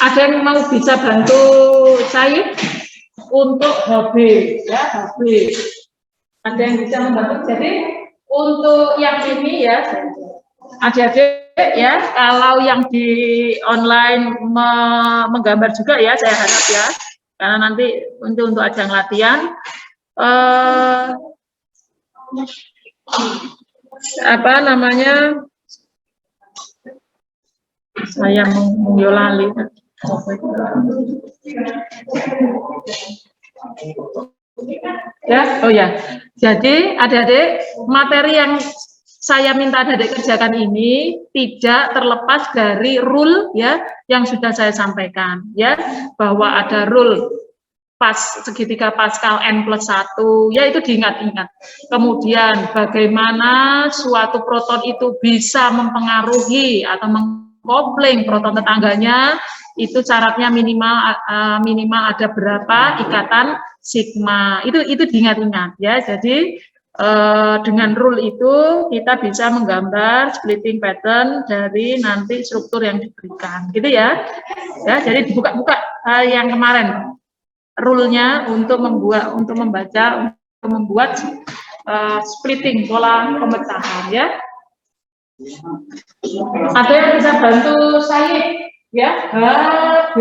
Ada yang mau bisa bantu saya untuk HB ya, HB. Ada yang bisa membantu. Jadi untuk yang ini ya, adik-adik ya, kalau yang di online menggambar juga ya, saya harap ya, karena nanti untuk ajang latihan apa namanya, saya mengyolali ya. Oh ya, jadi adik-adik, materi yang saya minta adik-adik kerjakan ini tidak terlepas dari rule ya yang sudah saya sampaikan ya, bahwa ada rule segitiga Pascal n+1 ya, itu diingat-ingat. Kemudian bagaimana suatu proton itu bisa mempengaruhi atau mengkopling proton tetangganya, itu syaratnya minimal ada berapa ikatan sigma, itu diingat-ingat ya. Jadi dengan rule itu kita bisa menggambar splitting pattern dari nanti struktur yang diberikan gitu ya. Ya, jadi dibuka-buka yang kemarin rule-nya untuk membaca, untuk membuat splitting pola pemecahan ya. Ada yang bisa bantu saya ya? HB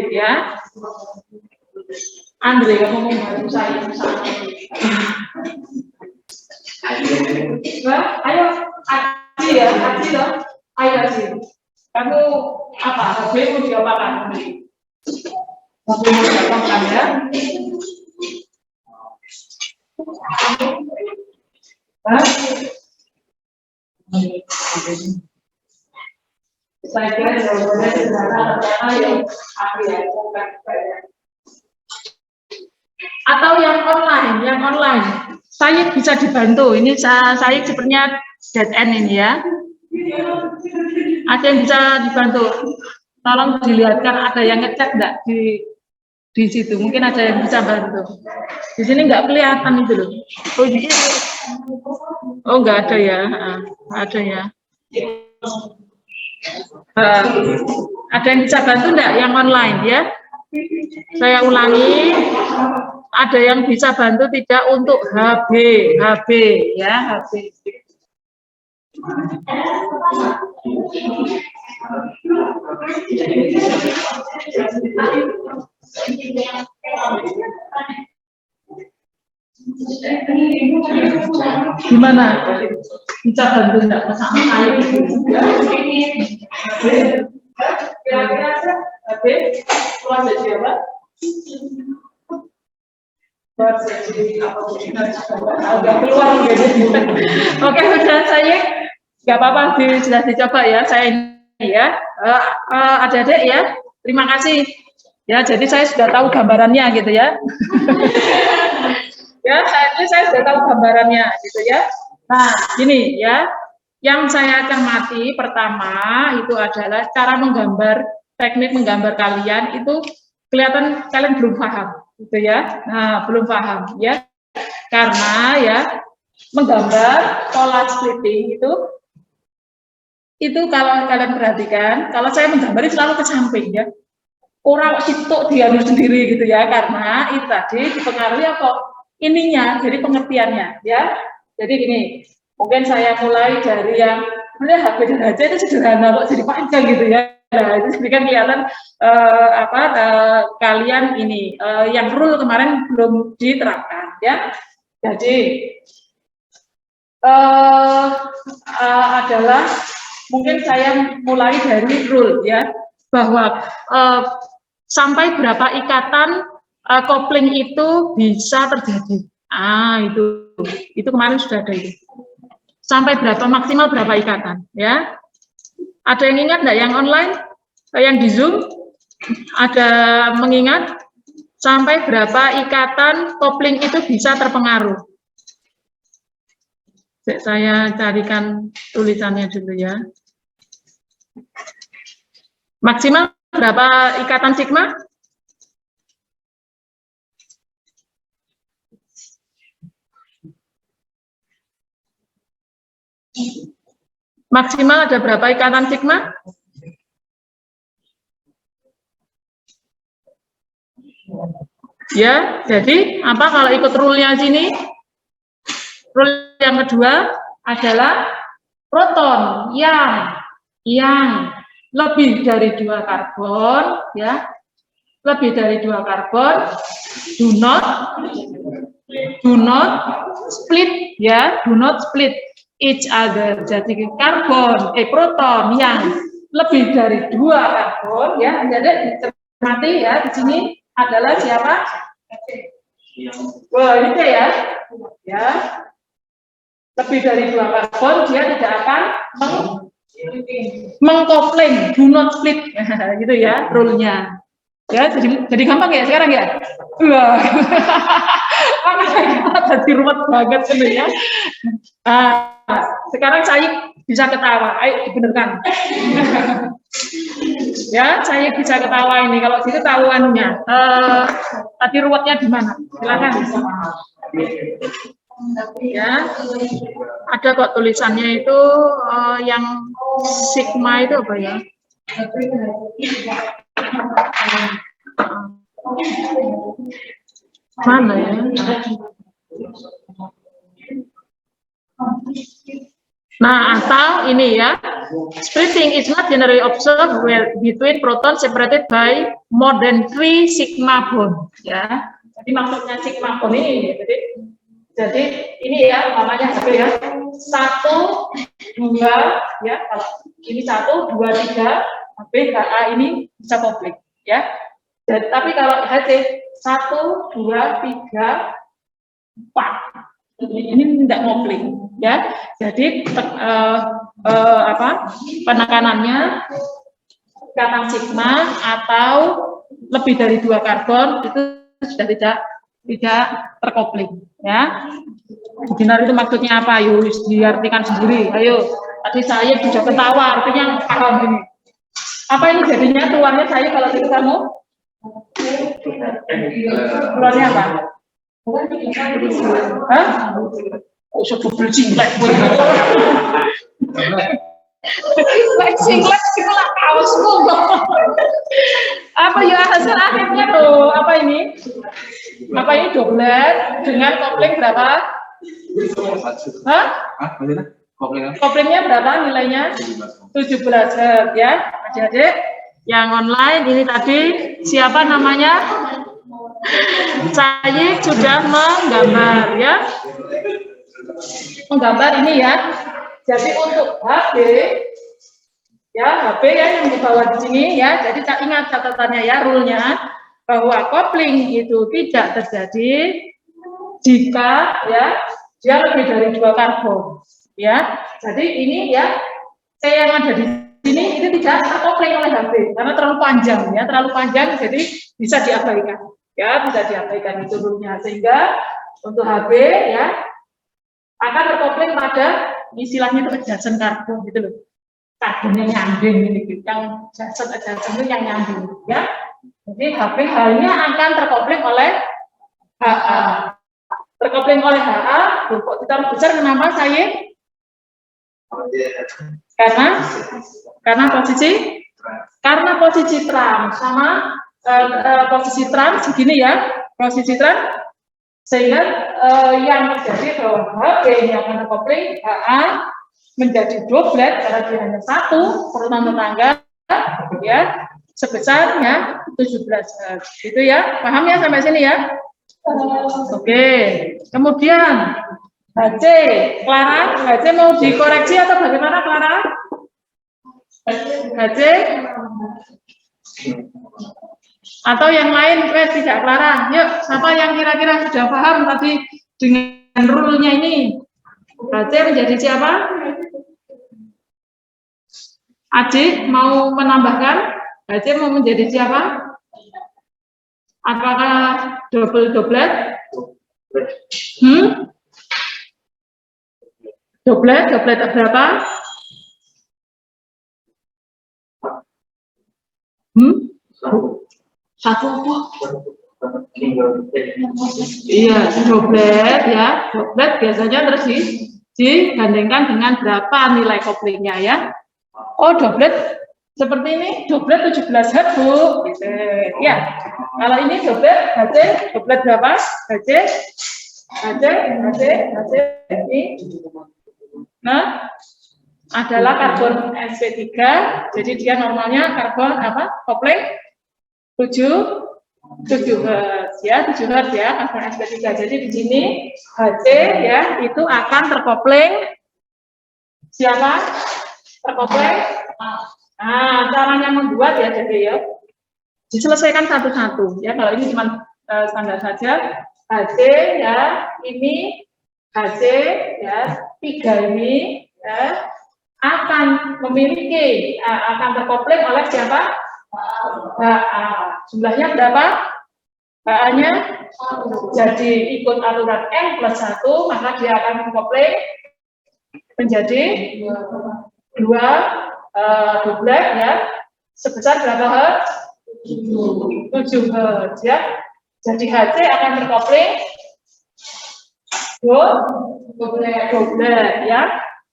ya. Andre, kamu mau bantu saya misalnya? Ayo, Aji ya, Aji loh. Ayo Aji. Kamu apa? HB mau diapakan? HB mau diapakan ya? Saya kira jawabannya sederhana, yang atau yang online, saya bisa dibantu. Ini saya sebenarnya dead end ini ya. Ada yang bisa dibantu? Tolong dilihatkan ada yang ngecek enggak di situ. Mungkin ada yang bisa bantu. Di sini nggak kelihatan itu loh. Oh ini. Oh nggak ada ya. Ada ya. Ada yang bisa bantu enggak yang online ya? Saya ulangi. Ada yang bisa bantu tidak untuk HB ya, HB. Gimana? Bisa bantu enggak sama saya itu? Kira-kira HB keluar dari siapa? Oke, sudah saya nggak apa-apa sudah dicoba ya saya ini ya. Adik-adik ya, terima kasih ya. Jadi saya sudah tahu gambarannya gitu ya. Ya, saya sudah tahu gambarannya gitu ya. Nah, gini ya, yang saya cermati pertama itu adalah cara menggambar, teknik menggambar kalian itu kelihatan kalian belum paham gitu ya. Nah, belum paham ya, karena ya menggambar pola splitting itu kalau kalian perhatikan, kalau saya menggambar selalu ke samping ya, orang itu dianu sendiri gitu ya, karena itu tadi dipengaruhi apa ininya, jadi pengertiannya ya. Jadi gini, mungkin saya mulai dari yang HB dan HC itu sederhana kok jadi panjang gitu ya. Nah, itu kan kelihatan kalian ini yang rule kemarin belum diterapkan ya. Jadi adalah mungkin saya mulai dari rule ya, bahwa sampai berapa ikatan kopling itu bisa terjadi. Itu kemarin sudah ada itu. Sampai berapa, maksimal berapa ikatan ya. Ada yang ingat enggak yang online? Yang di Zoom ada mengingat sampai berapa ikatan kopling itu bisa terpengaruh? Saya carikan tulisannya dulu ya. Maksimal berapa ikatan sigma? Maksimal ada berapa ikatan sigma? Ya, jadi apa kalau ikut rule-nya sini? Rule yang kedua adalah proton yang lebih dari 2 karbon ya, lebih dari 2 karbon, do not split ya, do not split each other. Jadi proton yang lebih dari 2 karbon ya, jadi dicermati ya di sini adalah siapa? Wah, ini ya. Ya. Lebih dari 2 karbon dia tidak akan mengkopling, do not split gitu ya rule-nya. Ya, jadi gampang ya sekarang ya. Wah. Kita jadi ruwet banget gitu ya. Sekarang saya bisa ketawa. Ayo dibenarkan. Ya, saya bisa ketawa ini. Kalau gitu tahu anunya. Tadi ruwetnya di mana? Silakan. Ya, ada kok tulisannya itu yang sigma itu apa ya? Mana ya? Nah, atau ini ya, splitting is not generally observed between protons separated by more than 3 sigma bond. Ya, jadi maksudnya sigma bond ini, jadi ini ya, namanya HP ya, 1, 2, ya, kalau ini 1, 2, 3, HP HA ini bisa kopling, ya. Dan, tapi kalau HC 1, 2, 3, 4, ini tidak kopling, ya. Jadi penekanannya ikatan sigma atau lebih dari 2 karbon itu sudah tidak terkopling, ya. Benar itu maksudnya apa? Yuk diartikan sendiri. Ayo, tadi saya sudah ketawa, artinya paham ini. Apa ini jadinya keluarnya saya kalau gitu kamu? Keluarnya apa? Hah? Usah double singlet. Singlet sekolah kaosmu. Apa ya hasil akhirnya tuh? Apa ini? Apa ini doblet dengan kopling berapa? Hah? Koplingnya berapa nilainya? 17 Hz ya. Adik-adik yang online ini tadi siapa namanya? Saya sudah menggambar ya. Menggambar ini ya. Jadi untuk HP ya, HP ya yang dibawa di sini ya. Jadi ingat catatannya ya, rule-nya bahwa kopling itu tidak terjadi jika ya dia lebih dari 2 karbon ya. Jadi ini ya C yang ada di sini itu tidak terkopling oleh HP karena terlalu panjang ya, terlalu panjang jadi bisa diabaikan ya, bisa diabaikan itu rule-nya, sehingga untuk HP ya akan terkopling pada istilahnya itu adjacent karbon gitu loh. Karbonnya nyambung ini, yang adjacent itu yang nyambung ya. Jadi HP hanya akan terkopling oleh HA. Terkopling oleh HA, kok ditaruh besar kenapa saya? Karena posisi trans sama posisi trans segini ya, posisi trans sehingga yang terjadi bahwa HP ini akan terkopling HA menjadi doblet karena dia hanya 1 proton tetangga ya sebesarnya 17 Hz. Itu ya, paham ya sampai sini ya? Oke, kemudian HC, Clara, HC mau dikoreksi atau bagaimana Clara? HC? Atau yang lain, tidak Clara. Yuk, siapa yang kira-kira sudah paham tadi dengan rule-nya ini? HC menjadi siapa? Adik mau menambahkan? HC mau menjadi siapa? Apakah doblet? Doblet berapa? Satu apa? Iya, doblet ya. Doblet biasanya terus dibandingkan dengan berapa nilai koplingnya ya. Oh, doblet seperti ini, doblet 17 Hz, Bu. Gitu. Ya. Kalau ini doblet, doblet berapa? HC ini. Nah, adalah karbon sp3. Jadi dia normalnya karbon apa? Kopling 7 7 Hz ya, 7 Hz ya, karbon sp3. Jadi di sini Hc ya itu akan terkopling siapa? Terkopling. Nah, caranya membuat ya jadi ya diselesaikan satu-satu ya. Kalau ini cuma standar saja Hc ya, ini Hc ya, 3 ini ya akan memiliki akan terkopling oleh siapa? HA. Jumlahnya berapa? HA-nya jadi ikut aturan N+1, maka dia akan terkopling menjadi 2 doublet ya sebesar berapa Hz? 7 Hz ya. Jadi Hc akan terkopling doublet ya.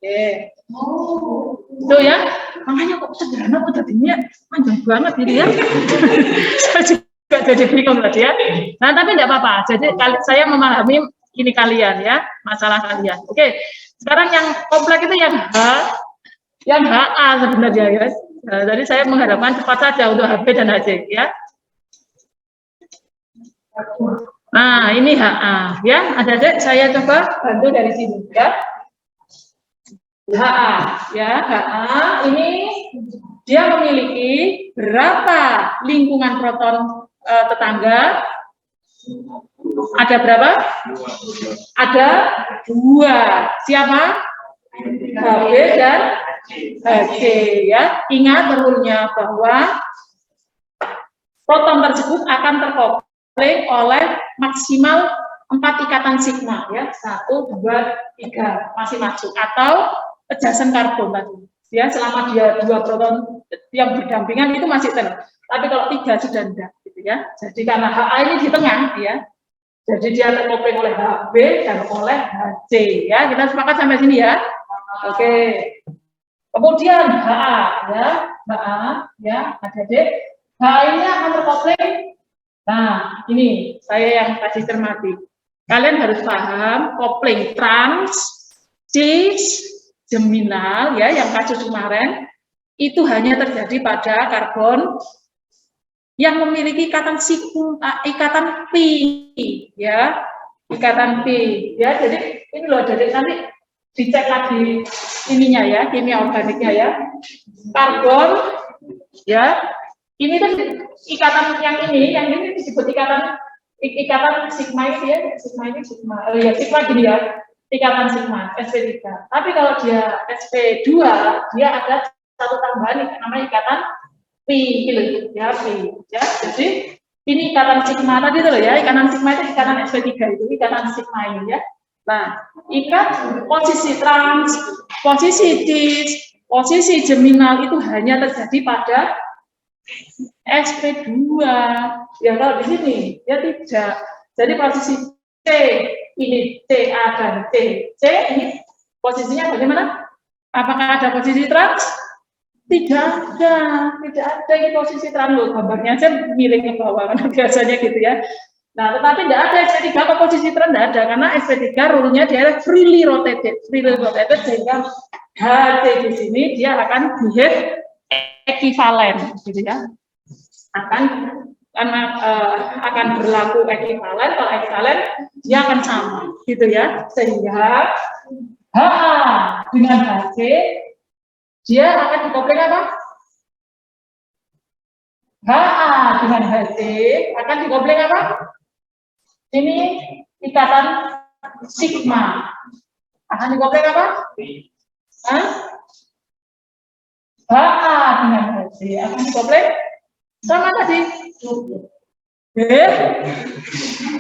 Oke. Itu ya. Makanya kok sederhana kok jadinya panjang banget gitu ya. Saya juga jadi bingung tadi ya. Nah, tapi tidak apa-apa. Jadi saya memahami ini kalian ya, masalah kalian. Oke. Sekarang yang kompleks itu yang HA sebenarnya ya. Nah, jadi saya mengharapkan cepat saja untuk HB dan HC ya. Nah, ini HA ya. Adik-adik saya coba bantu dari sini ya. HA ya, HA ini dia memiliki berapa lingkungan proton tetangga? Ada berapa? Ada 2. Siapa? HB dan HC ya. Ingat rule-nya bahwa proton tersebut akan terkopling oleh maksimal 4 ikatan sigma ya. 1, 2, 3 masih masuk atau adjacent karbon tadi ya, selama dia 2 proton yang berdampingan itu masih tenang. Tapi kalau 3 sudah enggak gitu ya. Jadi karena HA ini di tengah ya. Jadi dia terkopling oleh HB dan oleh HC ya. Kita sepakat sampai sini ya. Oke. Kemudian HA ya, HA ya, adik-adik. HA ini akan terkopling. Nah, ini saya yang kasih cermati. Kalian harus paham kopling trans, cis, geminal ya, yang kasus kemarin itu hanya terjadi pada karbon yang memiliki ikatan ikatan pi ya, ikatan pi ya. Jadi ini loh, jadi nanti dicek lagi ininya ya, kimia organiknya ya. Karbon ya, ini tuh ikatan yang ini disebut ikatan sigma itu ya, sigma ini sigma, ya sigma gini ya. Ikatan sigma, sp3. Tapi kalau dia sp2, dia ada satu tambahan namanya ikatan pi, ya pi. Ya, jadi ini ikatan sigma tadi itu loh ya, ikatan sigma itu ikatan sp3 itu ikatan sigma ini ya. Nah, ikat posisi trans, posisi cis, posisi geminal itu hanya terjadi pada sp2. Ya kalau di sini ya tidak. Jadi posisi C ini CA dan C ini posisinya bagaimana? Apakah ada posisi trans? Tidak ada ini posisi trans loh. Gambarnya saya miring ke bawah karena biasanya gitu ya. Nah, tetapi tidak ada sp3 atau posisi trans, tidak ada karena sp3 rule-nya dia freely rotated sehingga HC di sini dia akan behave ekivalen, gitu ya. Akan berlaku ekivalen. Kalau ekivalen dia akan sama gitu ya, sehingga HA dengan HC dia akan dikopling apa? HA dengan HC akan dikopling apa? Ini ikatan sigma akan dikopling apa? HA dengan HC akan dikopling sama tadi.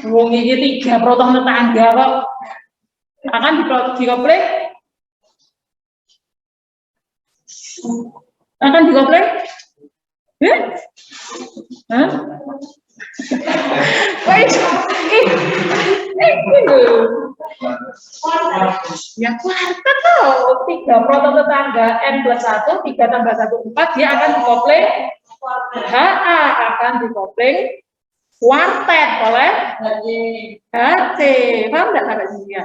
Wong iki 3 proton tetangga kok akan dikopling ya kuartet loh, 3 proton tetangga N+1, 3 tambah 1 4, dia akan dikopling HA akan dikopling kuartet oleh HC. Paham nggak sampai sini ya?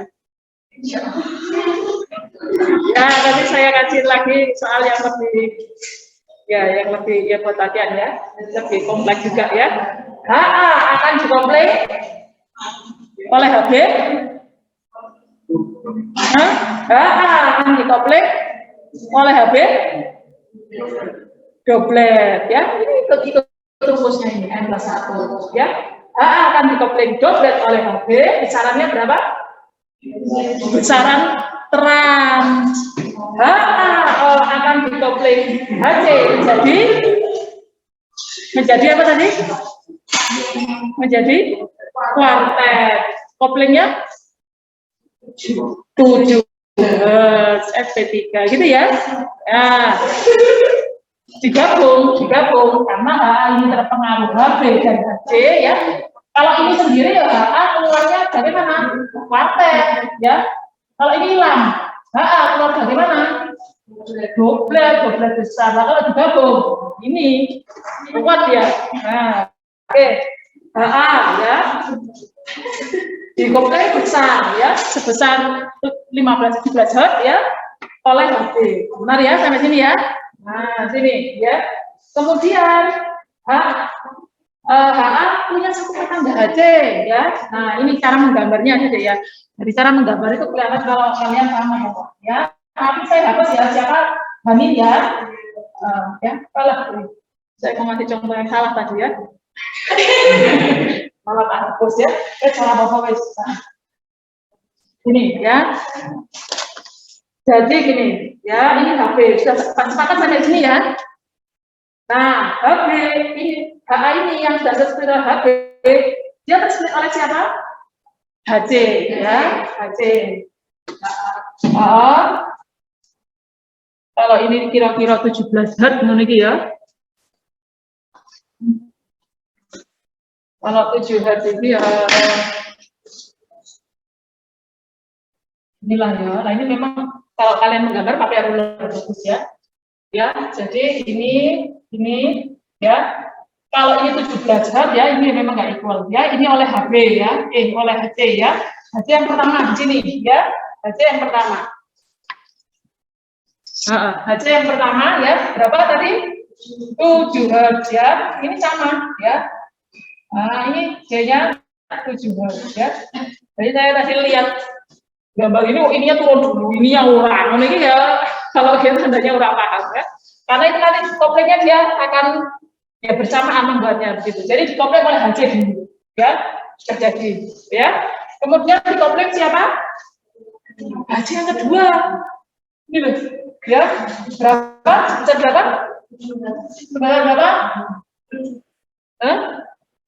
Ya, nanti saya kasih lagi soal yang lebih ya buat latihan ya, lebih kompleks juga ya. HA akan dikopling oleh HB. HA akan dikopling oleh HB doblet ya. Ini ikut rumusnya ini N+1 ya. HA akan dikopling doblet oleh HB. Besarannya berapa? Besaran trans. HA akan dikopling HC menjadi apa tadi? Menjadi kuartet. Koplingnya 7 Hz SP3 gitu ya. Nah, digabung karena HA ini terpengaruh HB dan HC ya. Kalau ini sendiri ya HA keluarnya dari mana? Kuartet ya. Kalau ini hilang, HA keluar dari mana? Doblet besar. Nah, kalau digabung ini kuat ya. Nah, oke. HA ya. Dikopling besar ya, sebesar 15-17 Hz ya oleh HB. Benar ya sampai sini ya. Nah, sini ya. Kemudian HA punya satu tetangga HC ya. Nah, ini cara menggambarnya aja ya. Dari cara menggambar itu kelihatan kalau kalian paham ya. Tapi saya hapus ya siapa Hanin ya. Ya, kalau saya mau ngasih contoh yang salah tadi ya. Malah tak hapus ya. Cara bapak wes. Ini ya. Jadi gini ya, ini HB sudah sepakat sampai sini ya. Nah, HB ini HA ini yang sudah sesuai HB, dia tersulit oleh siapa? HC ya, HC. Kalau ini kira-kira 17 Hz menurut ya. Kalau 7 Hz ini ya inilah ya. Nah, ini memang kalau kalian menggambar pakai ruler bagus ya. Ya, jadi ini ya. Kalau ini 17 Hz ya, ini memang nggak equal ya. Ini oleh HB ya, oleh HC ya. HC yang pertama di sini ya. HC yang pertama. HC yang pertama ya, berapa tadi? 7 Hz ya. Ini sama ya. Nah, ini J-nya 7 Hz ya. Jadi saya tadi lihat gambar ini, ininya turun dulu, ininya urang. Ini ya, kalau kita tandanya urang paham ya. Karena itu nanti koplingnya dia akan ya bersamaan membuatnya begitu. Jadi dikopling oleh HC dulu, ya sudah jadi, ya. Kemudian dikopling siapa? HC yang kedua, ini loh, ya. Berapa? Bisa berapa? Sebenarnya berapa?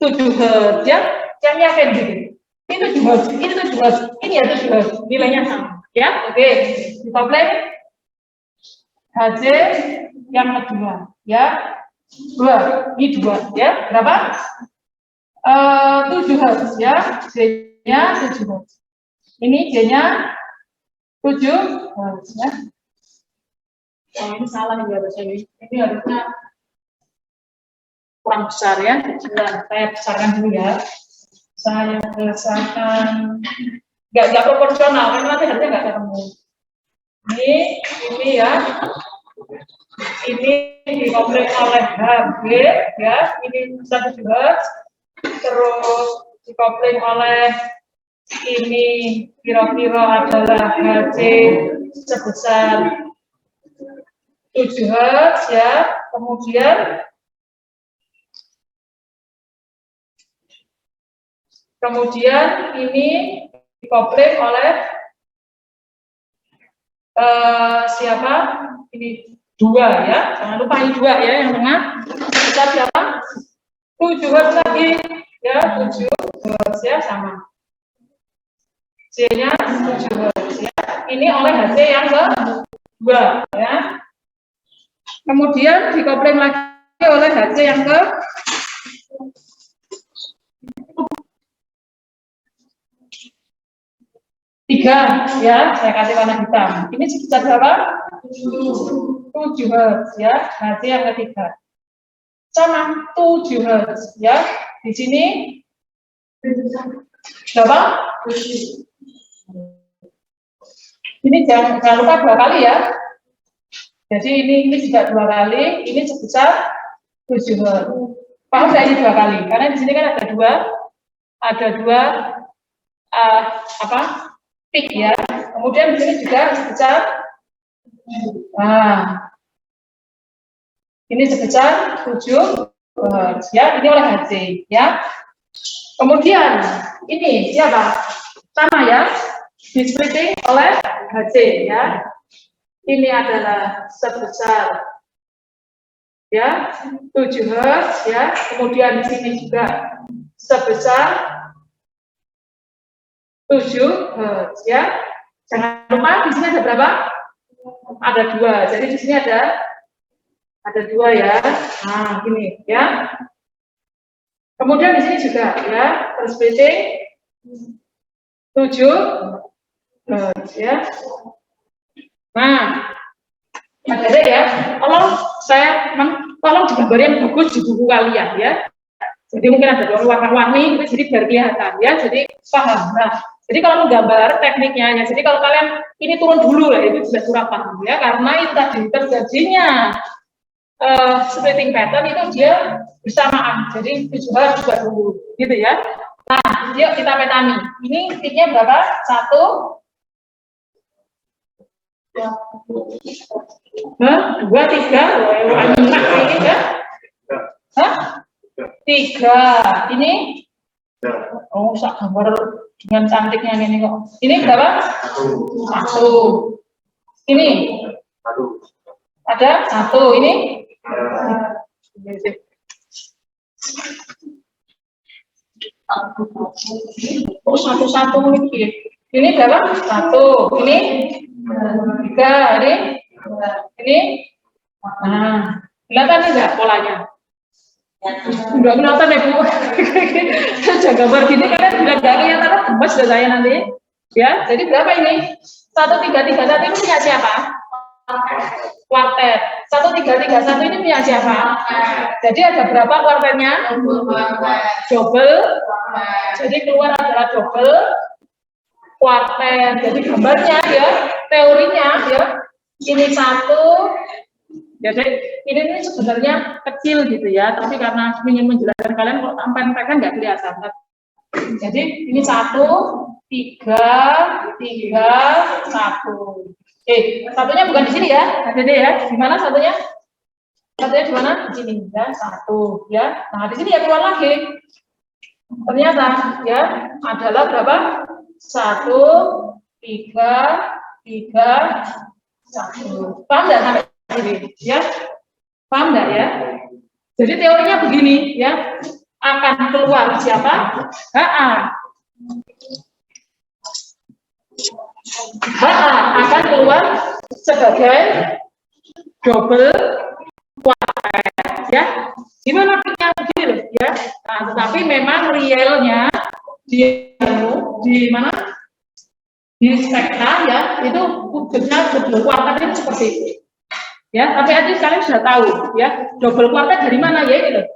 7 Hz, ya. Yang yakin gitu. Ini 7 Hz, ini 7 Hz, ini ya 7 Hz, nilainya sama, ya. Oke, dikopling HC yang kedua, ya. 2, ini 2 ya, berapa? 7 Hz ya, J-nya 7 Hz. Ini J-nya 7 Hz ya. Oh, ini salah ya bahasa ini. Ini harusnya kurang besar ya. Nah, saya besarkan dulu ya. Saya besarkan nggak proporsional, karena nanti harusnya nggak ketemu. Ini ya. Ini dikopling oleh HB ya, ini 1 Hz, terus dikopling oleh ini kira-kira adalah HC sebesar 7 Hz ya, kemudian ini dikopling oleh siapa? Ini 2 ya, jangan lupa ini 2 ya, yang tengah kita siapa? 7 Hz lagi ya, 7 Hz ya, sama C-nya 7 Hz ya, ini oleh HC yang kedua ya, kemudian dikopling lagi oleh HC yang ke 3 ya, saya kasih warna hitam. Ini sebesar berapa? 7 Hz ya, HC yang ketiga. Sama 7 Hz ya. Di sini berapa? Ini jangan lupa 2 kali ya. Jadi ini juga 2 kali, ini sebesar 7 Hz. Paham nggak ini 2 kali? Karena di sini kan ada dua peak ya. Kemudian di sini juga sebesar, ini sebesar 7 Hz ya. Ini oleh HC ya. Kemudian ini siapa? Sama ya, di splitting oleh HC ya. Ini adalah sebesar ya 7 Hz ya. Kemudian di sini juga sebesar 7 Hz ya. Jangan lupa di sini ada berapa? Ada 2. Jadi di sini ada 2 ya. Nah, gini ya. Kemudian di sini juga ya, splitting 7 Hz ya. Nah, ada ya. Tolong digambar yang bagus di buku kalian ya. Jadi mungkin ada warna-warni, jadi biar kelihatan ya. Jadi paham. Nah, jadi kalau menggambar tekniknya, ya, jadi kalau kalian ini turun dulu lah, itu sudah kurang paham ya, karena itu tadi terjadinya splitting pattern itu dia bersamaan. Jadi 7 Hz juga dulu, gitu ya. Nah, yuk kita petani. Ini peaknya berapa? 1, 2, 3, ini ya? 3. Ini? Oh, sak gambar dengan cantiknya ini kok. Ini berapa? 1. Ini? Ada 1. Ini? Oh, 1 ini. Ini berapa? 1. Ini? 3. Ini? Nah, kelihatan enggak polanya? Enggak kelihatan ya Bu. Saya gambar gini kalian bilang enggak kelihatan, gemes sudah saya nanti. Ya, jadi berapa ini? 1, 3, 3, 1 ini punya siapa? Kuartet. 1, 3, 3, 1 ini punya siapa? Jadi ada berapa kuartetnya? Double. Jadi keluar adalah double kuartet. Jadi gambarnya ya, teorinya ya, ini 1. Jadi ini sebenarnya kecil gitu ya, tapi karena ingin menjelaskan kalian kalau tanpa kan nggak kelihatan. Jadi ini 1, 3, 3, 1. Satunya bukan di sini ya, ada deh ya. Di mana satunya? Satunya di mana? Di sini ya, 1 ya. Nah di sini ya keluar lagi. Ternyata ya adalah berapa? 1, 3, 3, 1. Paham nggak sampai sini? Ya, paham nggak ya? Jadi teorinya begini ya, akan keluar siapa? HA. HA akan keluar sebagai double kuartet ya. Gimana yang begini loh ya? Nah, tetapi memang realnya di mana? Di spektra ya, itu wujudnya double kuartet itu seperti itu. Ya, tapi aja kalian sudah tahu ya, double kuartet dari mana ya ini loh.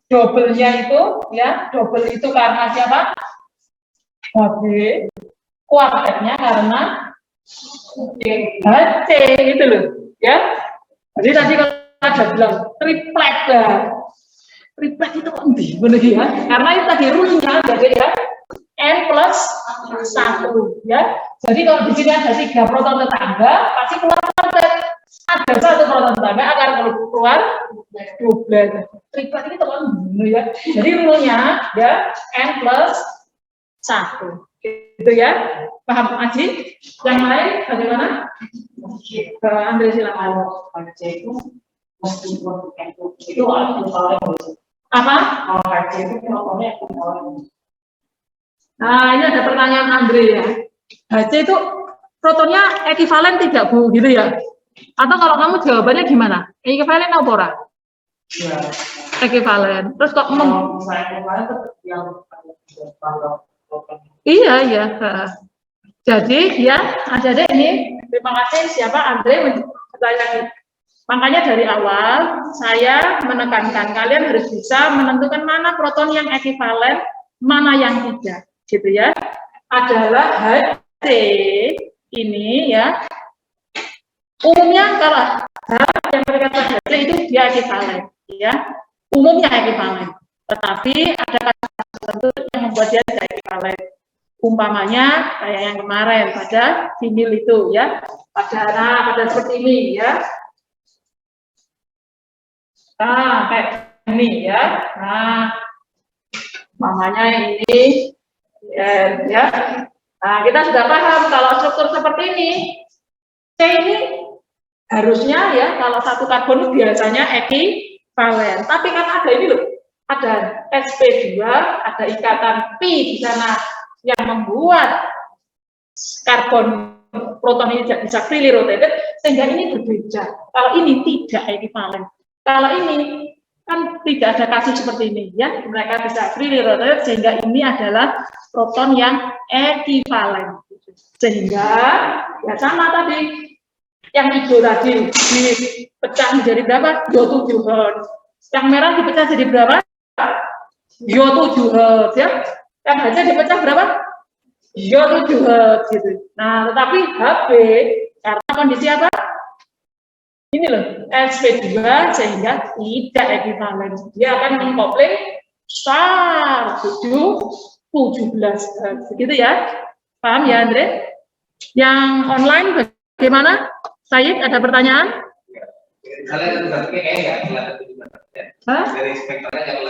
Double-nya itu ya, double itu karena siapa? HB. Kuartetnya karena HC gitu loh ya. Jadi tadi kalau ada bilang triplet lah, triplet itu benar ya, karena itu tadi rule-nya jadi ya N+1 ya. Jadi kalau di sini ada 3 proton tetangga, pasti keluar kuartet. Ada 1 proton tetangga akan keluar doublet. Triplet ini teman ya. Jadi rule-nya ya N+1. Gitu ya. Paham Aji? Yang lain bagaimana? Andre silakan. itu meskipun itu Apa? itu protonnya Nah, ini ada pertanyaan Andre ya. HC itu protonnya ekivalen tidak Bu, gitu ya? Atau kalau kamu jawabannya gimana? Ekivalen atau ora? ya. Ekivalen. Terus kok Saya kemarin yang iya. Jadi ya, ada ini. Terima kasih siapa Andre bertanya. Makanya dari awal saya menekankan kalian harus bisa menentukan mana proton yang ekivalen, mana yang tidak, gitu ya. Adalah HC ini ya. Umumnya kalau yang berkata HC itu dia ekivalen, ya. umumnya ekivalen. Tetapi ada kasus tertentu yang membuat dia tidak ekivalen. Umpamanya kayak yang kemarin pada simil itu ya, pada seperti ini ya. Nah, kayak ini ya. Nah, umpamanya ini ya. Nah, kita sudah paham kalau struktur seperti ini, C ini harusnya ya kalau satu karbon biasanya ekivalen. Tapi kan ada ini loh, ada sp2, ada ikatan pi di sana yang membuat karbon proton ini tidak bisa freely rotated, sehingga ini berbeda. Kalau ini tidak ekivalen. Kalau ini kan tidak ada kasus seperti ini ya, mereka bisa freely rotated sehingga ini adalah proton yang ekivalen. Sehingga ya sama tadi yang hijau tadi dipecah menjadi berapa? 27 Hz. Yang merah dipecah jadi berapa? 7 Hz ya. Yang HC dipecah berapa? 7 Hz gitu. Nah, tetapi HB karena kondisi apa? Ini loh, sp2 sehingga tidak ekivalen. Dia akan mengkopling star 17 Hz. Begitu ya? Paham ya, Andre? Yang online bagaimana? Said, ada pertanyaan? Dari spektranya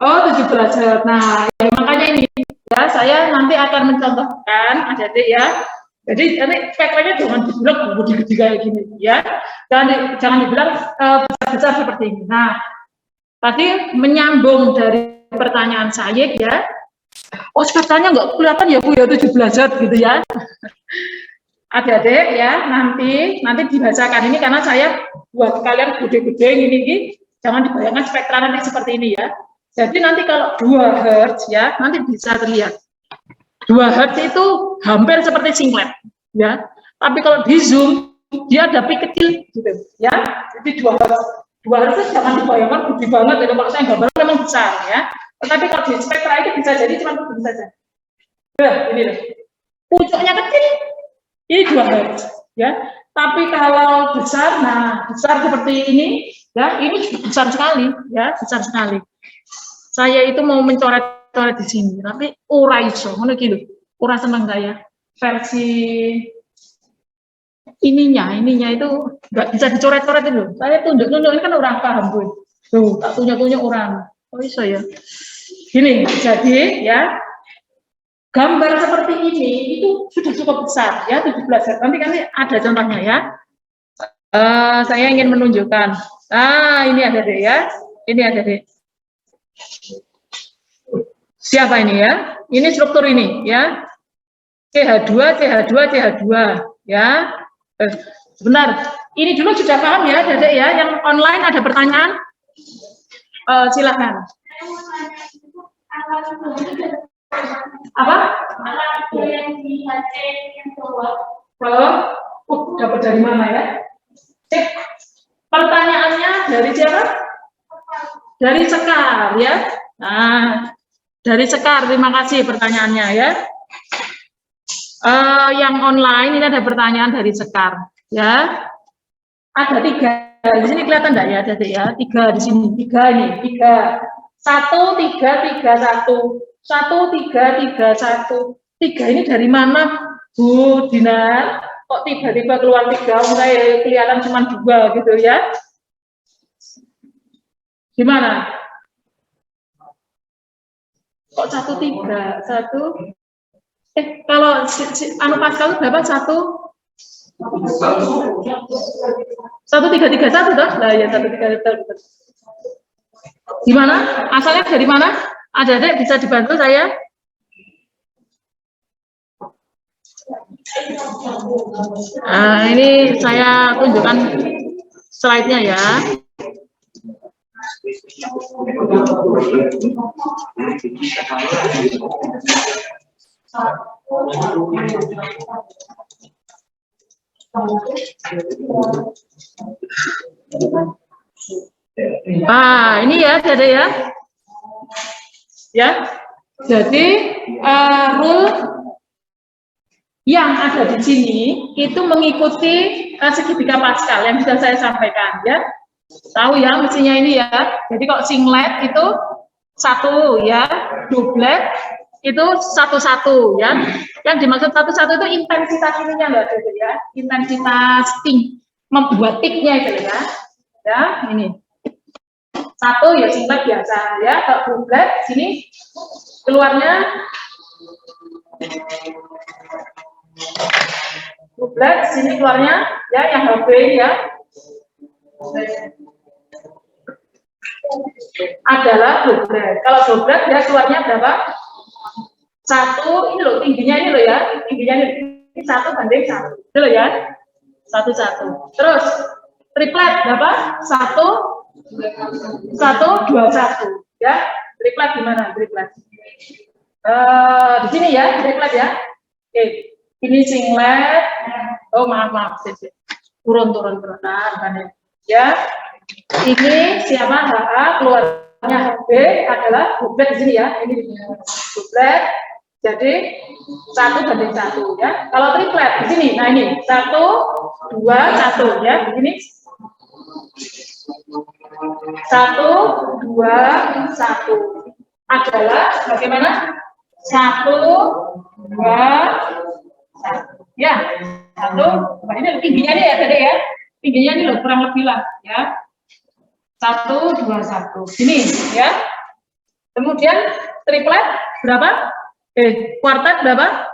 oh, 17 Hz. Nah, ya, makanya ini ya saya nanti akan mencontohkan adik-adik ya. Jadi nanti spektranya jangan dibilang gede-gede kayak gini ya. Jangan dibilang besar-besar seperti ini. Nah, tadi menyambung dari pertanyaan Said ya. Oh, spektranya nggak kelihatan ya Bu ya 17 Hz gitu ya. Adik-adik ya, nanti dibacakan ini karena saya buat kalian gede-gede gini, jangan dibayangkan spektra nanti seperti ini ya. Jadi nanti kalau 2 Hz ya, nanti bisa terlihat. 2 Hz itu hampir seperti singlet ya. Tapi kalau di zoom dia ada peak kecil gitu ya. Jadi 2 Hz jangan dibayangkan gede banget ya, kalau saya gambar memang besar ya. Tetapi kalau di spektra itu bisa jadi cuma begini saja. Nah, ini loh. Pucuknya kecil. Ini 2 Hz ya. Tapi kalau besar, nah besar seperti ini ya, ini besar sekali ya, besar sekali. Saya itu mau mencoret-coret di sini, tapi ora iso, ngono iki lho. Ora seneng saya. Versi ininya itu enggak bisa dicoret-coret itu. Saya tunjuk-tunjuk ini kan orang paham, Bu. Tuh, tak tunjuk-tunjuk orang. Oh iso ya. Gini, jadi ya gambar seperti ini itu sudah cukup besar ya, 17 Hz. Nanti kan ada contohnya ya. Saya ingin menunjukkan. Ini ada deh ya. Ini ada deh. Siapa ini ya? Ini struktur ini ya. CH2, CH2, CH2 ya. Sebentar. Ini dulu sudah paham ya, Dedek ya. Yang online ada pertanyaan? Silakan. Apa? Yang di HC yang bawah. Dapat dari mana ya? Pertanyaannya dari siapa? Dari Sekar ya. Nah, dari Sekar, terima kasih pertanyaannya ya. Yang online ini ada pertanyaan dari Sekar ya. Ada 3 di sini kelihatan enggak ya? Ada ya 3 di sini. 3 ini 3. 1 3 3 1. 1 3 3 1. 3 ini dari mana Bu Dinar? Kok tiba-tiba keluar 3? Mulai kelihatan cuma 2 gitu ya. Gimana? Kok 1 3 1? Kalau anu Pascal berapa? 1 3 3 1 toh? Lah ya 1 3 1. Gimana? Asalnya dari mana? Ada bisa dibantu saya? Ini saya tunjukkan slide-nya ya. Ini ya, jadi ya. Ya. Jadi rule yang ada di sini itu mengikuti segitiga Pascal yang sudah saya sampaikan ya. Tahu ya mestinya ini ya. Jadi kalau singlet itu satu ya, doublet itu satu-satu ya. Yang dimaksud satu-satu itu intensitas ininya loh, gitu ya. Intensitas membuat tiknya itu ya. Ya, ini. Satu ya singlet biasa ya. Kalau doublet sini keluarnya doublet sini keluarnya ya yang HB ya. Adalah doublet. Kalau doublet ya keluarnya berapa? Satu, ini loh tingginya ini loh ya, tingginya ini 1:1, itu loh ya, 1:1. Terus triplet berapa? 1:1, 2:1 ya. Triplet gimana? Triplet di sini ya, triplet ya. Oke, ini singlet. Oh maaf, turun. Nah, ya. Ini siapa? HA, keluarnya HB adalah doublet di sini ya. Ini doublet. Jadi 1:1 ya. Kalau triplet di sini, nah ini 1, 2, 1 ya. Di sini 1, 2, 1 adalah bagaimana? 1, 2, 1 ya. 1, ini tingginya nih ya tadi ya. Tingginya ini loh kurang lebih lah ya. 1, 2, 1 ini ya. Kemudian triplet berapa? Kuartet berapa?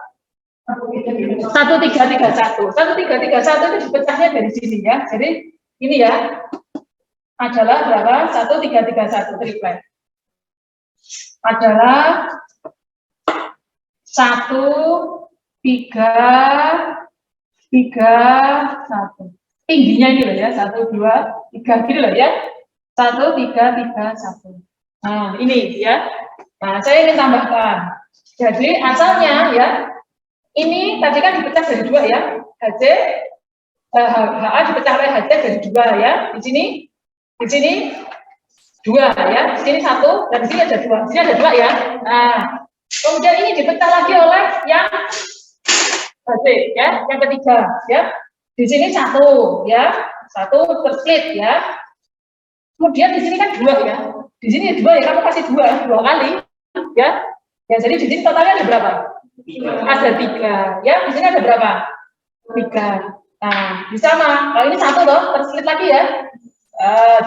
1, 3, 3, 1. 1, 3, 3, 1 itu dipecahnya dari sini ya. Jadi ini ya adalah berapa? 1, 3, 3, 1 triplet adalah 1, 3, 3, 1. Tingginya ini loh ya, 1, 2, 3 gini loh ya. 1, 3, 3, 1. Nah ini ya. Nah saya ingin tambahkan. Jadi asalnya ya, ini tadi kan dipecah dari 2 ya, HA dipecah oleh HC dari 2 ya. Di sini 2 ya, di sini 1 dan di sini ada 2. Di sini ada 2 ya. Nah, kemudian ini dipecah lagi oleh yang HC ya, yang ketiga ya. Di sini 1 ya, 1 tersplit ya. Kemudian di sini kan 2 ya. Di sini 2 ya, kamu kasih 2 kali ya. Ya, jadi di sini totalnya ada berapa? Ada 3. Ya, di sini ada berapa? 3. Nah, di sama. Kalau ini 1 loh, tersplit lagi ya.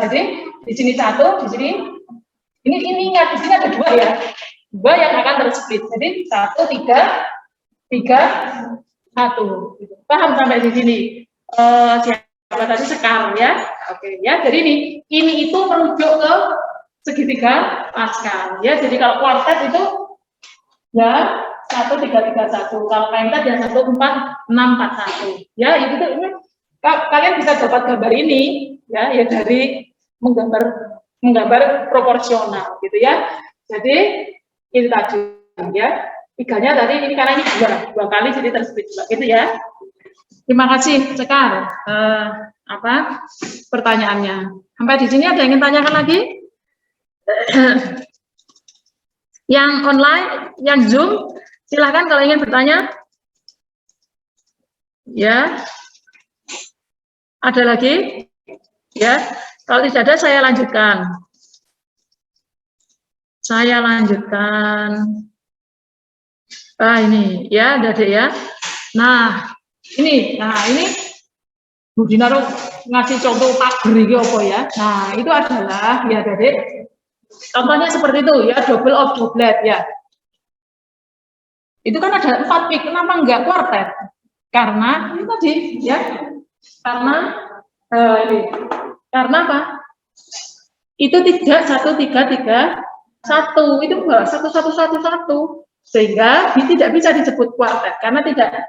Jadi di sini 1, di sini ini ingat di sini ada 2 ya. 2 yang akan tersplit. Jadi 1, 3, 3, 1. Paham sampai di sini? Siapa tadi Sekar ya? Oke ya. Jadi ini itu merujuk ke segitiga Pascal ya. Jadi kalau kuartet itu ya 1, 3, 3, 1. Kalau pentat ya 1, 4, 6, 4, 1. Ya itu ini kalian bisa dapat gambar ini ya dari menggambar proporsional gitu ya. Jadi ini tadi ya. 3-nya tadi ini karena ini 2 kali jadi tersplit gitu ya. Terima kasih Sekar pertanyaannya. Sampai di sini ada yang ingin tanyakan lagi? Yang online, yang Zoom, silahkan kalau ingin bertanya. Ya. Ada lagi? Ya. Kalau tidak ada saya lanjutkan. Ini ya, Dek ya. Nah, ini Bu Dinaro ngasih contoh pagar iki apa ya? Nah, itu adalah ya, Dek. Contohnya seperti itu ya, double of doublet ya. Itu kan ada 4 pick, kenapa enggak kuartet? Karena ini tadi ya. Karena apa? Itu 3, 1, 3, 3, 1 itu enggak 1, 1, 1, 1. Sehingga tidak bisa disebut kuartet karena tidak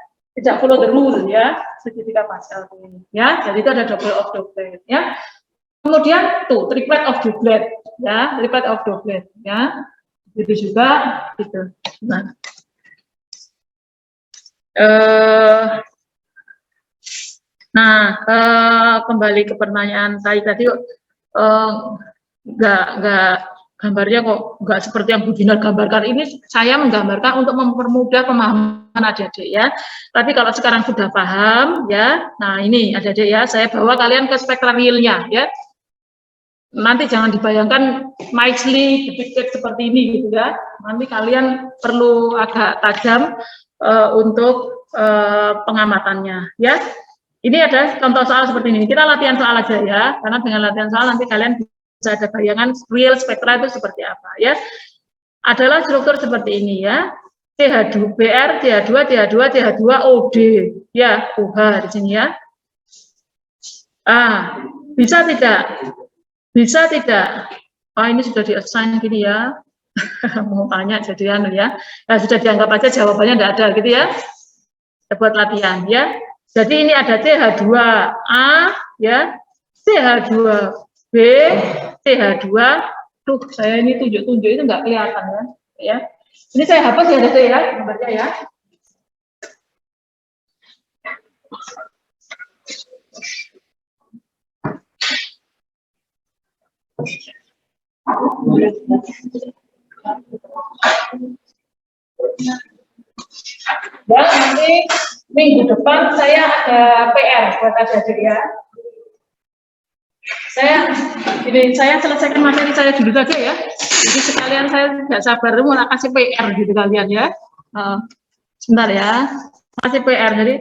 follow the rule ya, segitiga Pascal ini ya. Jadi itu ada double of doublet ya. Kemudian tuh triplet of doublet ya, triplet of doublet ya. Itu juga gitu. Kembali ke pertanyaan saya tadi enggak gambarnya kok nggak seperti yang Bu Dinar gambarkan. Ini saya menggambarkan untuk mempermudah pemahaman adik-adik ya. Tapi kalau sekarang sudah paham ya, nah ini adik-adik ya, saya bawa kalian ke spektra realnya ya. nanti jangan dibayangkan nicely depicted seperti ini gitu ya. Nanti kalian perlu agak tajam untuk pengamatannya ya. Ini ada contoh soal seperti ini. Kita latihan soal aja ya, karena dengan latihan soal nanti kalian bisa ada bayangan real spektra itu seperti apa ya. Adalah struktur seperti ini ya. CH2 Br, CH2, CH2, CH2, OD ya, OH di sini ya. Bisa tidak? Bisa tidak? Ini sudah di-assign gini ya. Mau tanya jadi ya. Nah, sudah dianggap aja jawabannya tidak ada gitu ya. Kita buat latihan ya. Jadi ini ada CH2A ya, CH2B, CH2. Tuh, saya ini tunjuk-tunjuk itu nggak kelihatan ya. Ini saya hapus ya, Dede ya, gambarnya ya. Dan nanti minggu depan saya ada PR buat adik-adik ya. Saya selesaikan materi saya dulu saja ya. Jadi sekalian saya nggak sabar mau kasih PR gitu kalian ya. Sebentar ya, kasih PR. Jadi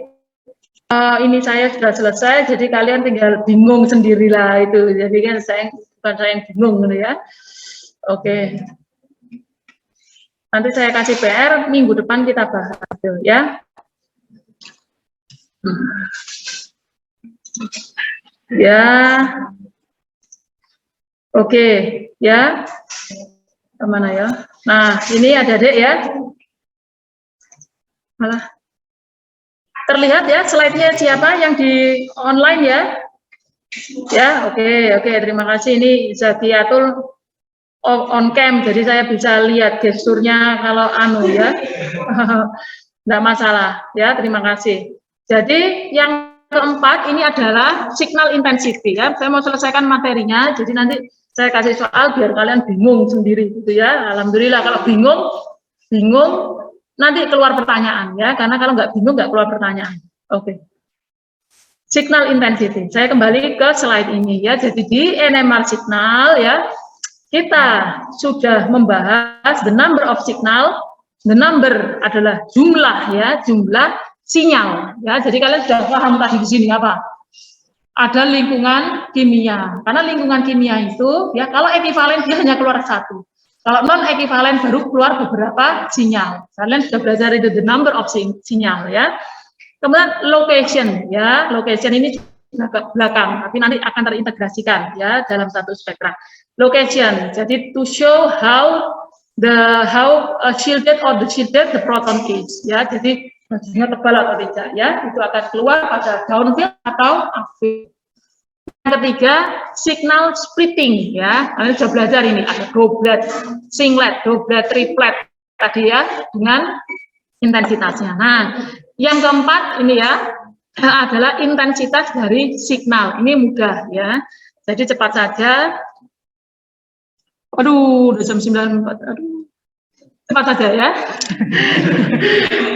ini saya sudah selesai, jadi kalian tinggal bingung sendirilah itu. Jadi kan bukan saya yang bingung gitu ya. Oke. Nanti saya kasih PR, minggu depan kita bahas ya. Ya. Oke, ya. Kemana ya? Nah, ini adik-adik ya. Malah. Terlihat ya slide-nya siapa yang di online ya? Ya, oke, terima kasih. Ini Zakiatul on cam, jadi saya bisa lihat gesturnya kalau ya. Enggak masalah ya, terima kasih. Jadi yang keempat ini adalah signal intensity ya. Saya mau selesaikan materinya, jadi nanti saya kasih soal biar kalian bingung sendiri gitu ya. Alhamdulillah kalau bingung nanti keluar pertanyaan ya, karena kalau nggak bingung nggak keluar pertanyaan. Oke. Signal intensity. Saya kembali ke slide ini ya. Jadi di NMR signal ya, kita sudah membahas the number of signal. The number adalah jumlah ya, jumlah sinyal ya. Jadi kalian sudah paham tadi di sini apa? Ada lingkungan kimia. Karena lingkungan kimia itu ya kalau ekivalen dia hanya keluar satu. Kalau non ekivalen baru keluar beberapa sinyal. Kalian sudah belajar itu the number of sinyal ya. Kemudian location ya, location ini ke belakang, tapi nanti akan terintegrasikan ya dalam satu spektra. Location, jadi to show how shielded or shielded the proton is ya. Jadi bajunya tebal atau tidak ya, itu akan keluar pada downfield atau upfield. Yang ketiga, signal splitting ya. Kalian sudah belajar ini ada doublet, singlet, doublet, triplet tadi ya dengan intensitasnya. Nah, yang keempat ini ya adalah intensitas dari signal. Ini mudah ya. Jadi cepat saja. Aduh, udah jam 9.04. Aduh. Cepat saja ya.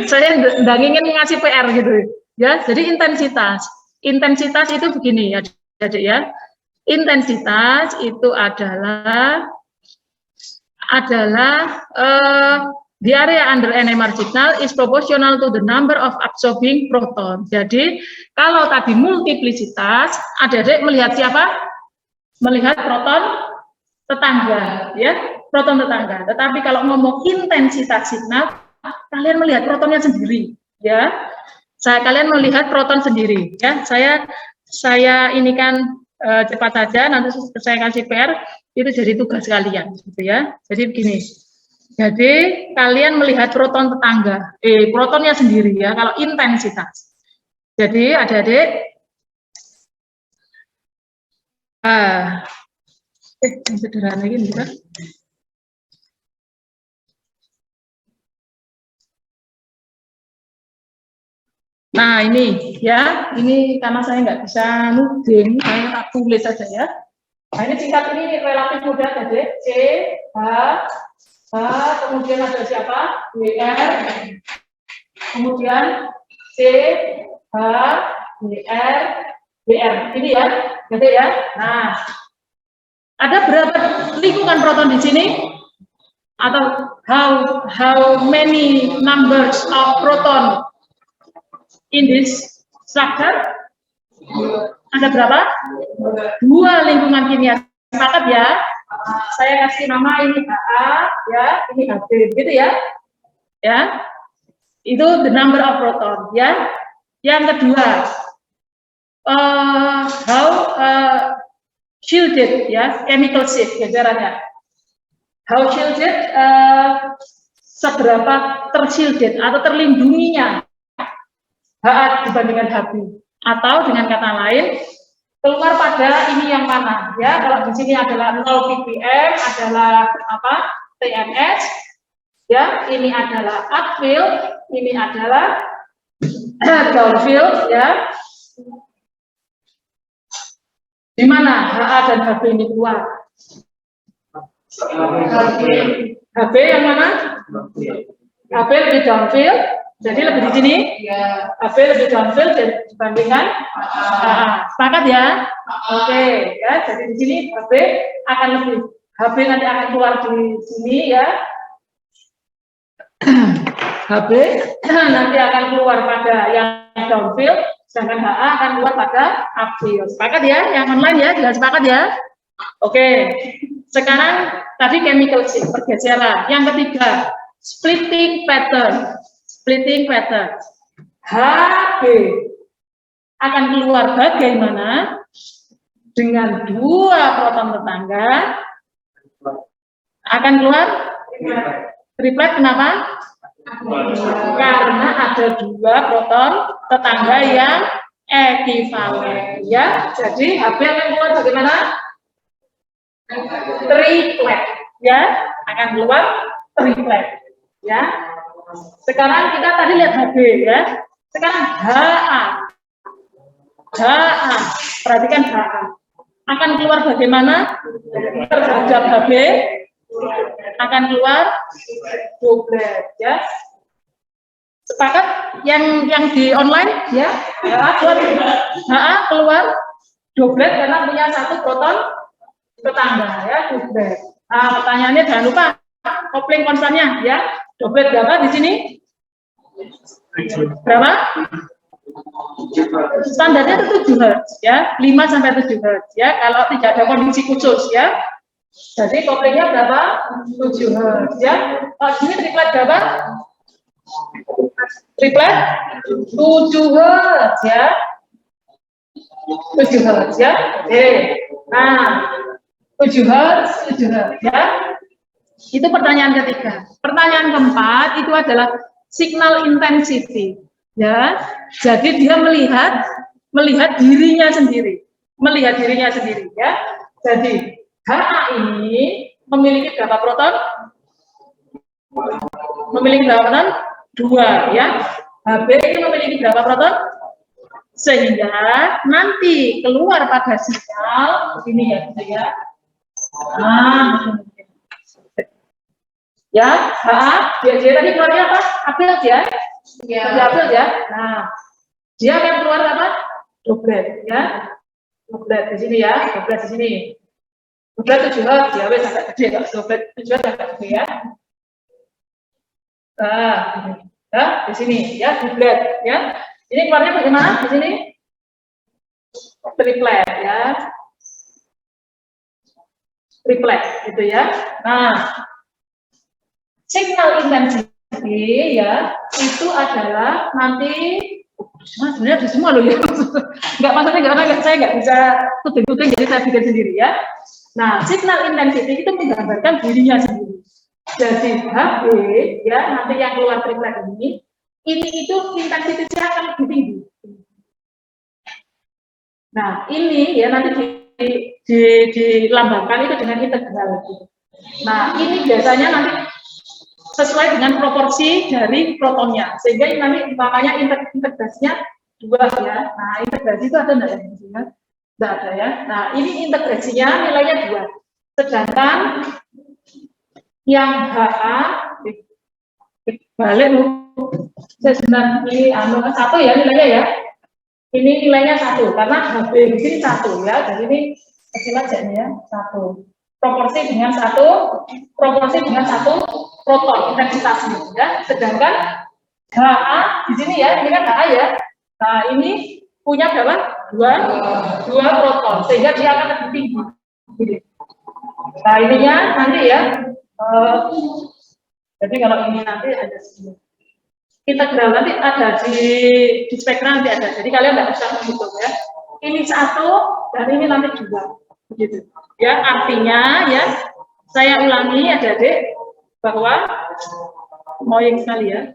Saya nggak ingin ngasih PR gitu ya. Jadi intensitas itu begini ya. Jadi ya, intensitas itu adalah the area under NMR signal is proportional to the number of absorbing proton. Jadi kalau tadi multiplisitas, adik-adik melihat siapa? Melihat proton tetangga, ya, proton tetangga. Tetapi kalau ngomong intensitas signal, kalian melihat protonnya sendiri, ya. Kalian melihat proton sendiri, ya. Saya ini kan cepat saja, nanti saya kasih PR, itu jadi tugas kalian, gitu ya. Jadi begini. Jadi kalian melihat proton tetangga, protonnya sendiri ya, kalau intensitas. Jadi adik-adik, yang sederhana ini kan. Nah ini ya, ini karena saya nggak bisa nuding, saya tak tulis saja ya. Nah ini singkat ini relatif mudah adik, C, H, kemudian ada siapa? WR, kemudian C, H, WR, WR. Ini ya, gitu ya. Nah, Ada berapa lingkungan proton di sini? Atau how many numbers of proton in this structure? Ada berapa? 2 lingkungan kimia. Sepakat ya? Saya kasih nama ini HA, ya, ini HB, gitu ya? Ya, itu the number of proton, ya. Yang kedua, how shielded, ya, chemical shield, gejarannya. How shielded, seberapa tershielded atau terlindunginya HA dibandingkan HB, atau dengan kata lain keluar pada ini yang mana, ya? Kalau di sini adalah 0 ppm adalah apa? TNS, ya. Ini adalah upfield, ini adalah downfield, ya. Di mana HA dan HB ini keluar? HB yang mana? HB lebih downfield, jadi lebih di sini. HB lebih downfield dibandingkan HA. Sepakat ya? Oke, ya. Jadi di sini HB akan lebih, HB nanti akan keluar di sini, ya. HB nanti akan keluar pada yang downfield, sedangkan HA akan keluar pada upfield. Sepakat ya? Yang online ya, juga sepakat ya? Oke. Sekarang tadi chemical shift, pergeseran. Yang ketiga, splitting pattern. Splitting pattern. HB akan keluar bagaimana dengan 2 proton tetangga akan keluar triplet. Kenapa? Karena ada 2 proton tetangga yang ekivalen, ya. Jadi HB akan keluar bagaimana? Triplet, ya, akan keluar triplet, ya. Sekarang kita tadi lihat HB, ya. Sekarang HA, perhatikan HA akan keluar bagaimana terhadap HB, akan keluar doublet, ya. Sepakat yang di online, ya. HA keluar doublet karena punya 1 proton tetangga, ya, doublet. Nah, pertanyaannya jangan lupa kopling konstannya, ya. Doublet berapa di sini? Berapa? Standarnya itu 7 Hz, ya, 5 sampai 7 Hz, ya. Kalau tidak ada kondisi khusus, ya. Jadi koplingnya berapa? 7 Hz, ya. Kalau sini triplet berapa? Triplet 7 Hz, ya. 7 Hz, ya. Oke. Nah, 7 Hz, ya. Itu pertanyaan ketiga. Pertanyaan keempat itu adalah signal intensity, ya. Jadi dia melihat dirinya sendiri, ya. Jadi HA ini memiliki berapa proton? Memiliki berapa proton? 2, ya. HB ini memiliki berapa proton? Sehingga nanti keluar pada sinyal begini, ya. Nah, ya, dia tadi keluarnya apa? Upfield, ya. Upfield, ya. Nah, dia akan keluar apa? Doublet, ya. Doublet di sini, ya. Doublet di sini. Doublet 7 Hz, ya. Wes agak gede, Kak. Doublet 7 Hz agak gede, ya. Nah, ya, di sini, ya. Doublet, ya. Ini keluarnya bagaimana? Di sini triplet, ya. Triplet, gitu, ya. Nah, signal intensity, ya, itu adalah nanti sebenarnya ada semua loh, ya. Nggak, maksudnya karena saya nggak bisa tuting-tuting, jadi saya bikin sendiri, ya. Nah, signal intensity itu menggambarkan dirinya sendiri. Jadi HB, ya, nanti yang keluar triplet ini itu intensitasnya akan lebih tinggi. Nah, ini ya nanti dilambangkan itu dengan integral. Nah, ini biasanya nanti sesuai dengan proporsi dari protonnya, sehingga ini nanti makanya integrasinya 2, ya. Nah, integrasi itu ada enggak ya? Enggak ada, ya. Nah, ini integrasinya nilainya 2. Sedangkan yang HA balik saya senang ini 1 ya nilainya, ya. Ini nilainya 1 karena HB di sini 1, ya. Jadi ini kecil aja ini ya, 1. Proporsi dengan satu proton intensitasnya ya. Sedangkan HA di sini ya, ini kan HA ya. Nah, ini punya berapa? 2 proton, sehingga dia akan lebih tinggi. Nah, ininya nanti ya. Jadi kalau ini nanti ada sini. Integral nanti ada di spektra nanti ada. Jadi kalian tidak usah menghitung ya. Ini 1 dan ini nanti 2. Begitu. Ya, artinya ya, saya ulangi adik-adik bahwa annoying sekali ya.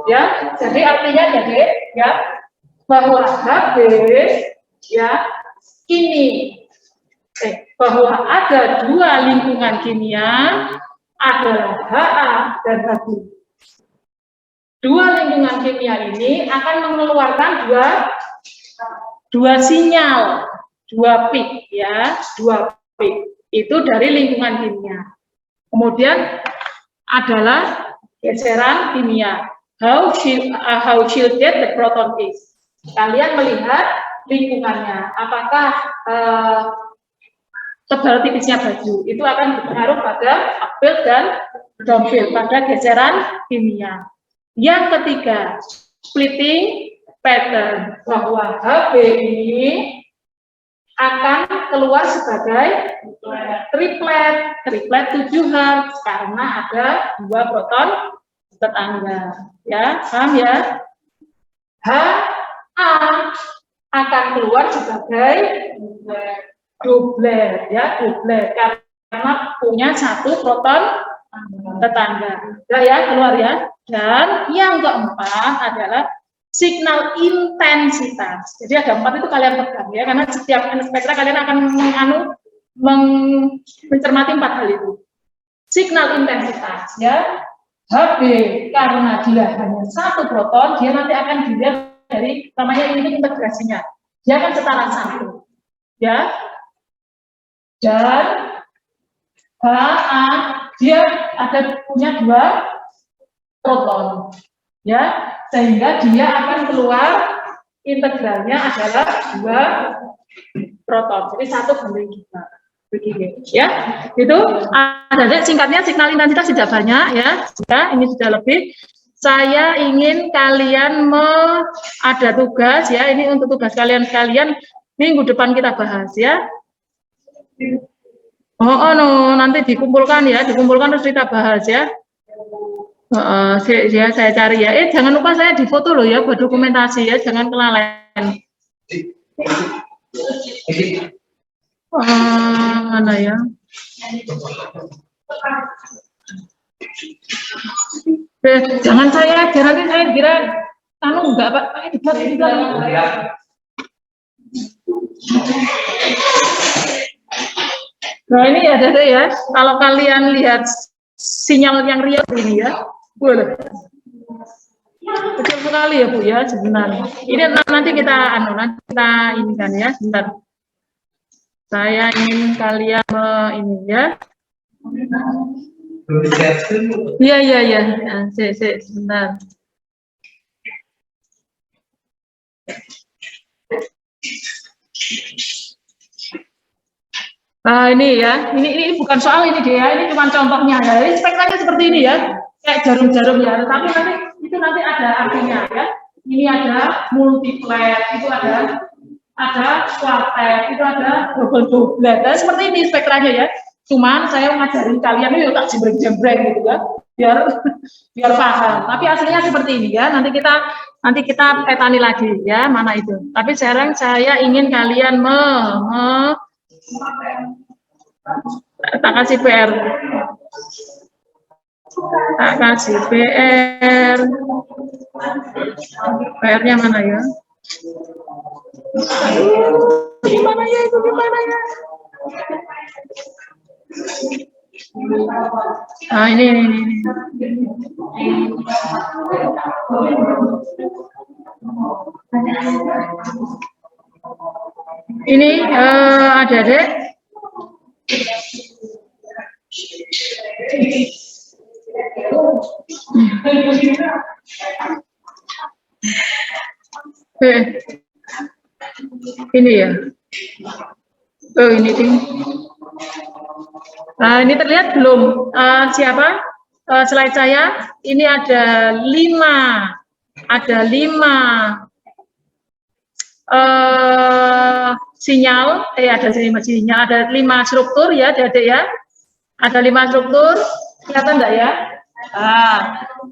Ya, jadi artinya adik ya bahwa HB ya ini bahwa ada 2 lingkungan kimia adalah HA dan HB. 2 lingkungan kimia ini akan mengeluarkan dua sinyal, 2 peak ya, 2 peak itu dari lingkungan kimia. Kemudian adalah geseran kimia. How shielded the proton is. Kalian melihat lingkungannya, apakah tebal tipisnya baju itu akan berpengaruh pada upfield dan downfield pada geseran kimia. Yang ketiga, splitting pattern, bahwa HB ini akan keluar sebagai triplet 7 Hz karena ada 2 proton tetangga. Ya, paham ya? HA akan keluar sebagai doublet ya, doublet karena punya 1 proton tetangga. Ya, keluar ya. Dan yang keempat adalah signal intensitas. Jadi ada 4 itu kalian pegang ya, karena setiap spektra kalian akan mencermati 4 hal itu. Signal intensitas ya. HB karena dia hanya 1 proton, dia nanti akan dilihat dari namanya ini integrasinya. Dia akan setara 1. Ya. Dan HA dia punya 2 proton. Ya, sehingga dia akan keluar integralnya adalah 2 proton. Jadi 1/2 begini ya. Itu ada singkatnya signal intensitas tidak banyak ya. Ini sudah lebih. Saya ingin kalian ada tugas ya. Ini untuk tugas kalian minggu depan kita bahas ya. No, nanti dikumpulkan terus kita bahas ya. Saya cari ya. Jangan lupa saya difoto loh ya buat dokumentasi ya, jangan kelalaian. Mana ya? Jangan saya, nanti saya kira enggak Pak, Nah ini ya, kalau kalian lihat sinyal yang real ini ya, boleh. Kecil sekali ya Bu ya sebenarnya. Ini nanti kita ini kan ya, sebentar. Saya ingin kalian ini ya. Iya. Sebentar. Nah ini ya, ini bukan soal ini dia, ini cuma contohnya ya. Ini spektranya seperti ini ya, kayak jarum-jarum ya. Tapi nanti ada artinya ya. Ini ada multiplet, itu ada quartet, itu ada double doublet. Nah, seperti ini spektranya ya. Cuman saya ngajarin kalian itu tak jembreng-jembreng gitu ya, biar paham. Tapi aslinya seperti ini ya. Nanti kita petani lagi ya mana itu. Tapi sekarang saya ingin kalian tak kasih PR. PR-nya mana ya? Gimana ya? Ah ini. Ini ada deh. Ini ya. Oh ini tim. Ini terlihat belum? Siapa? Slide saya. Ini ada 5 sinyal. Ada 5 sinyal. Ada 5 struktur ya, adik-adik ya. Ada 5 struktur. Kelihatan enggak ya?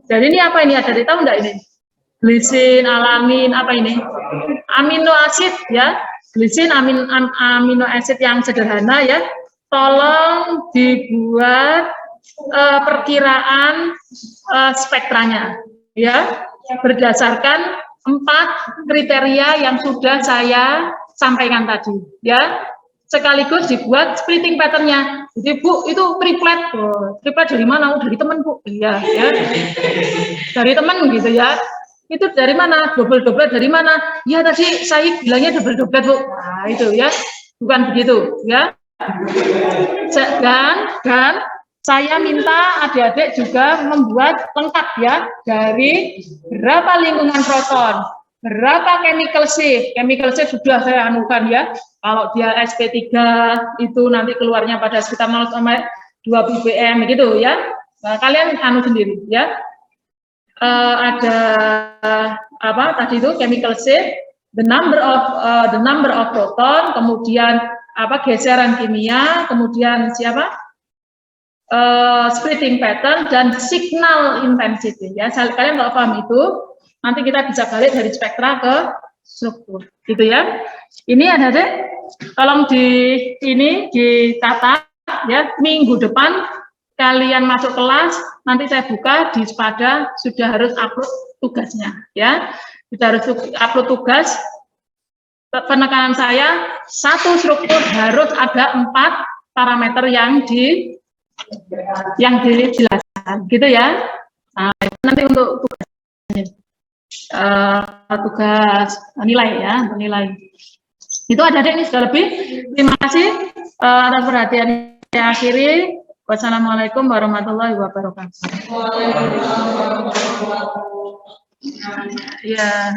Jadi ini apa ini? Adik-adik tahu enggak ini? Glisin, alamin, apa ini? Amino asid ya. Glisin, amino asid yang sederhana ya. Tolong dibuat perkiraan spektranya ya, berdasarkan 4 kriteria yang sudah saya sampaikan tadi ya. Sekaligus dibuat splitting patternnya. Jadi Bu, itu triplet. Triplet dari mana? Dari teman Bu. Iya ya. Dari teman gitu ya. Itu dari mana? Double-double dari mana? Ya tadi saya bilangnya double-double Bu. Nah itu ya. Bukan begitu ya. Dan saya minta adik-adik juga membuat lengkap ya, dari berapa lingkungan proton, berapa chemical shift. Chemical shift sudah saya anukan ya. Kalau dia sp3 itu nanti keluarnya pada sekitar 0,2 ppm gitu ya. Nah, kalian anu sendiri ya. Ada apa tadi itu chemical shift, the number of proton, kemudian apa geseran kimia, kemudian siapa splitting pattern dan signal intensity ya. Kalian kalau paham itu, nanti kita bisa balik dari spektra ke struktur, gitu ya. Ini ada deh, tolong dicatat ya. Minggu depan kalian masuk kelas, nanti saya buka di Spada sudah harus upload tugasnya ya. Sudah harus upload tugas. Penekanan saya, 1 struktur harus ada 4 parameter yang dijelaskan, gitu ya. Nah, nanti untuk tugas nilai ya, nilai. Itu ada deh, ini sudah lebih. Terima kasih atas perhatian. Saya akhiri. Wassalamualaikum warahmatullahi wabarakatuh. Ya.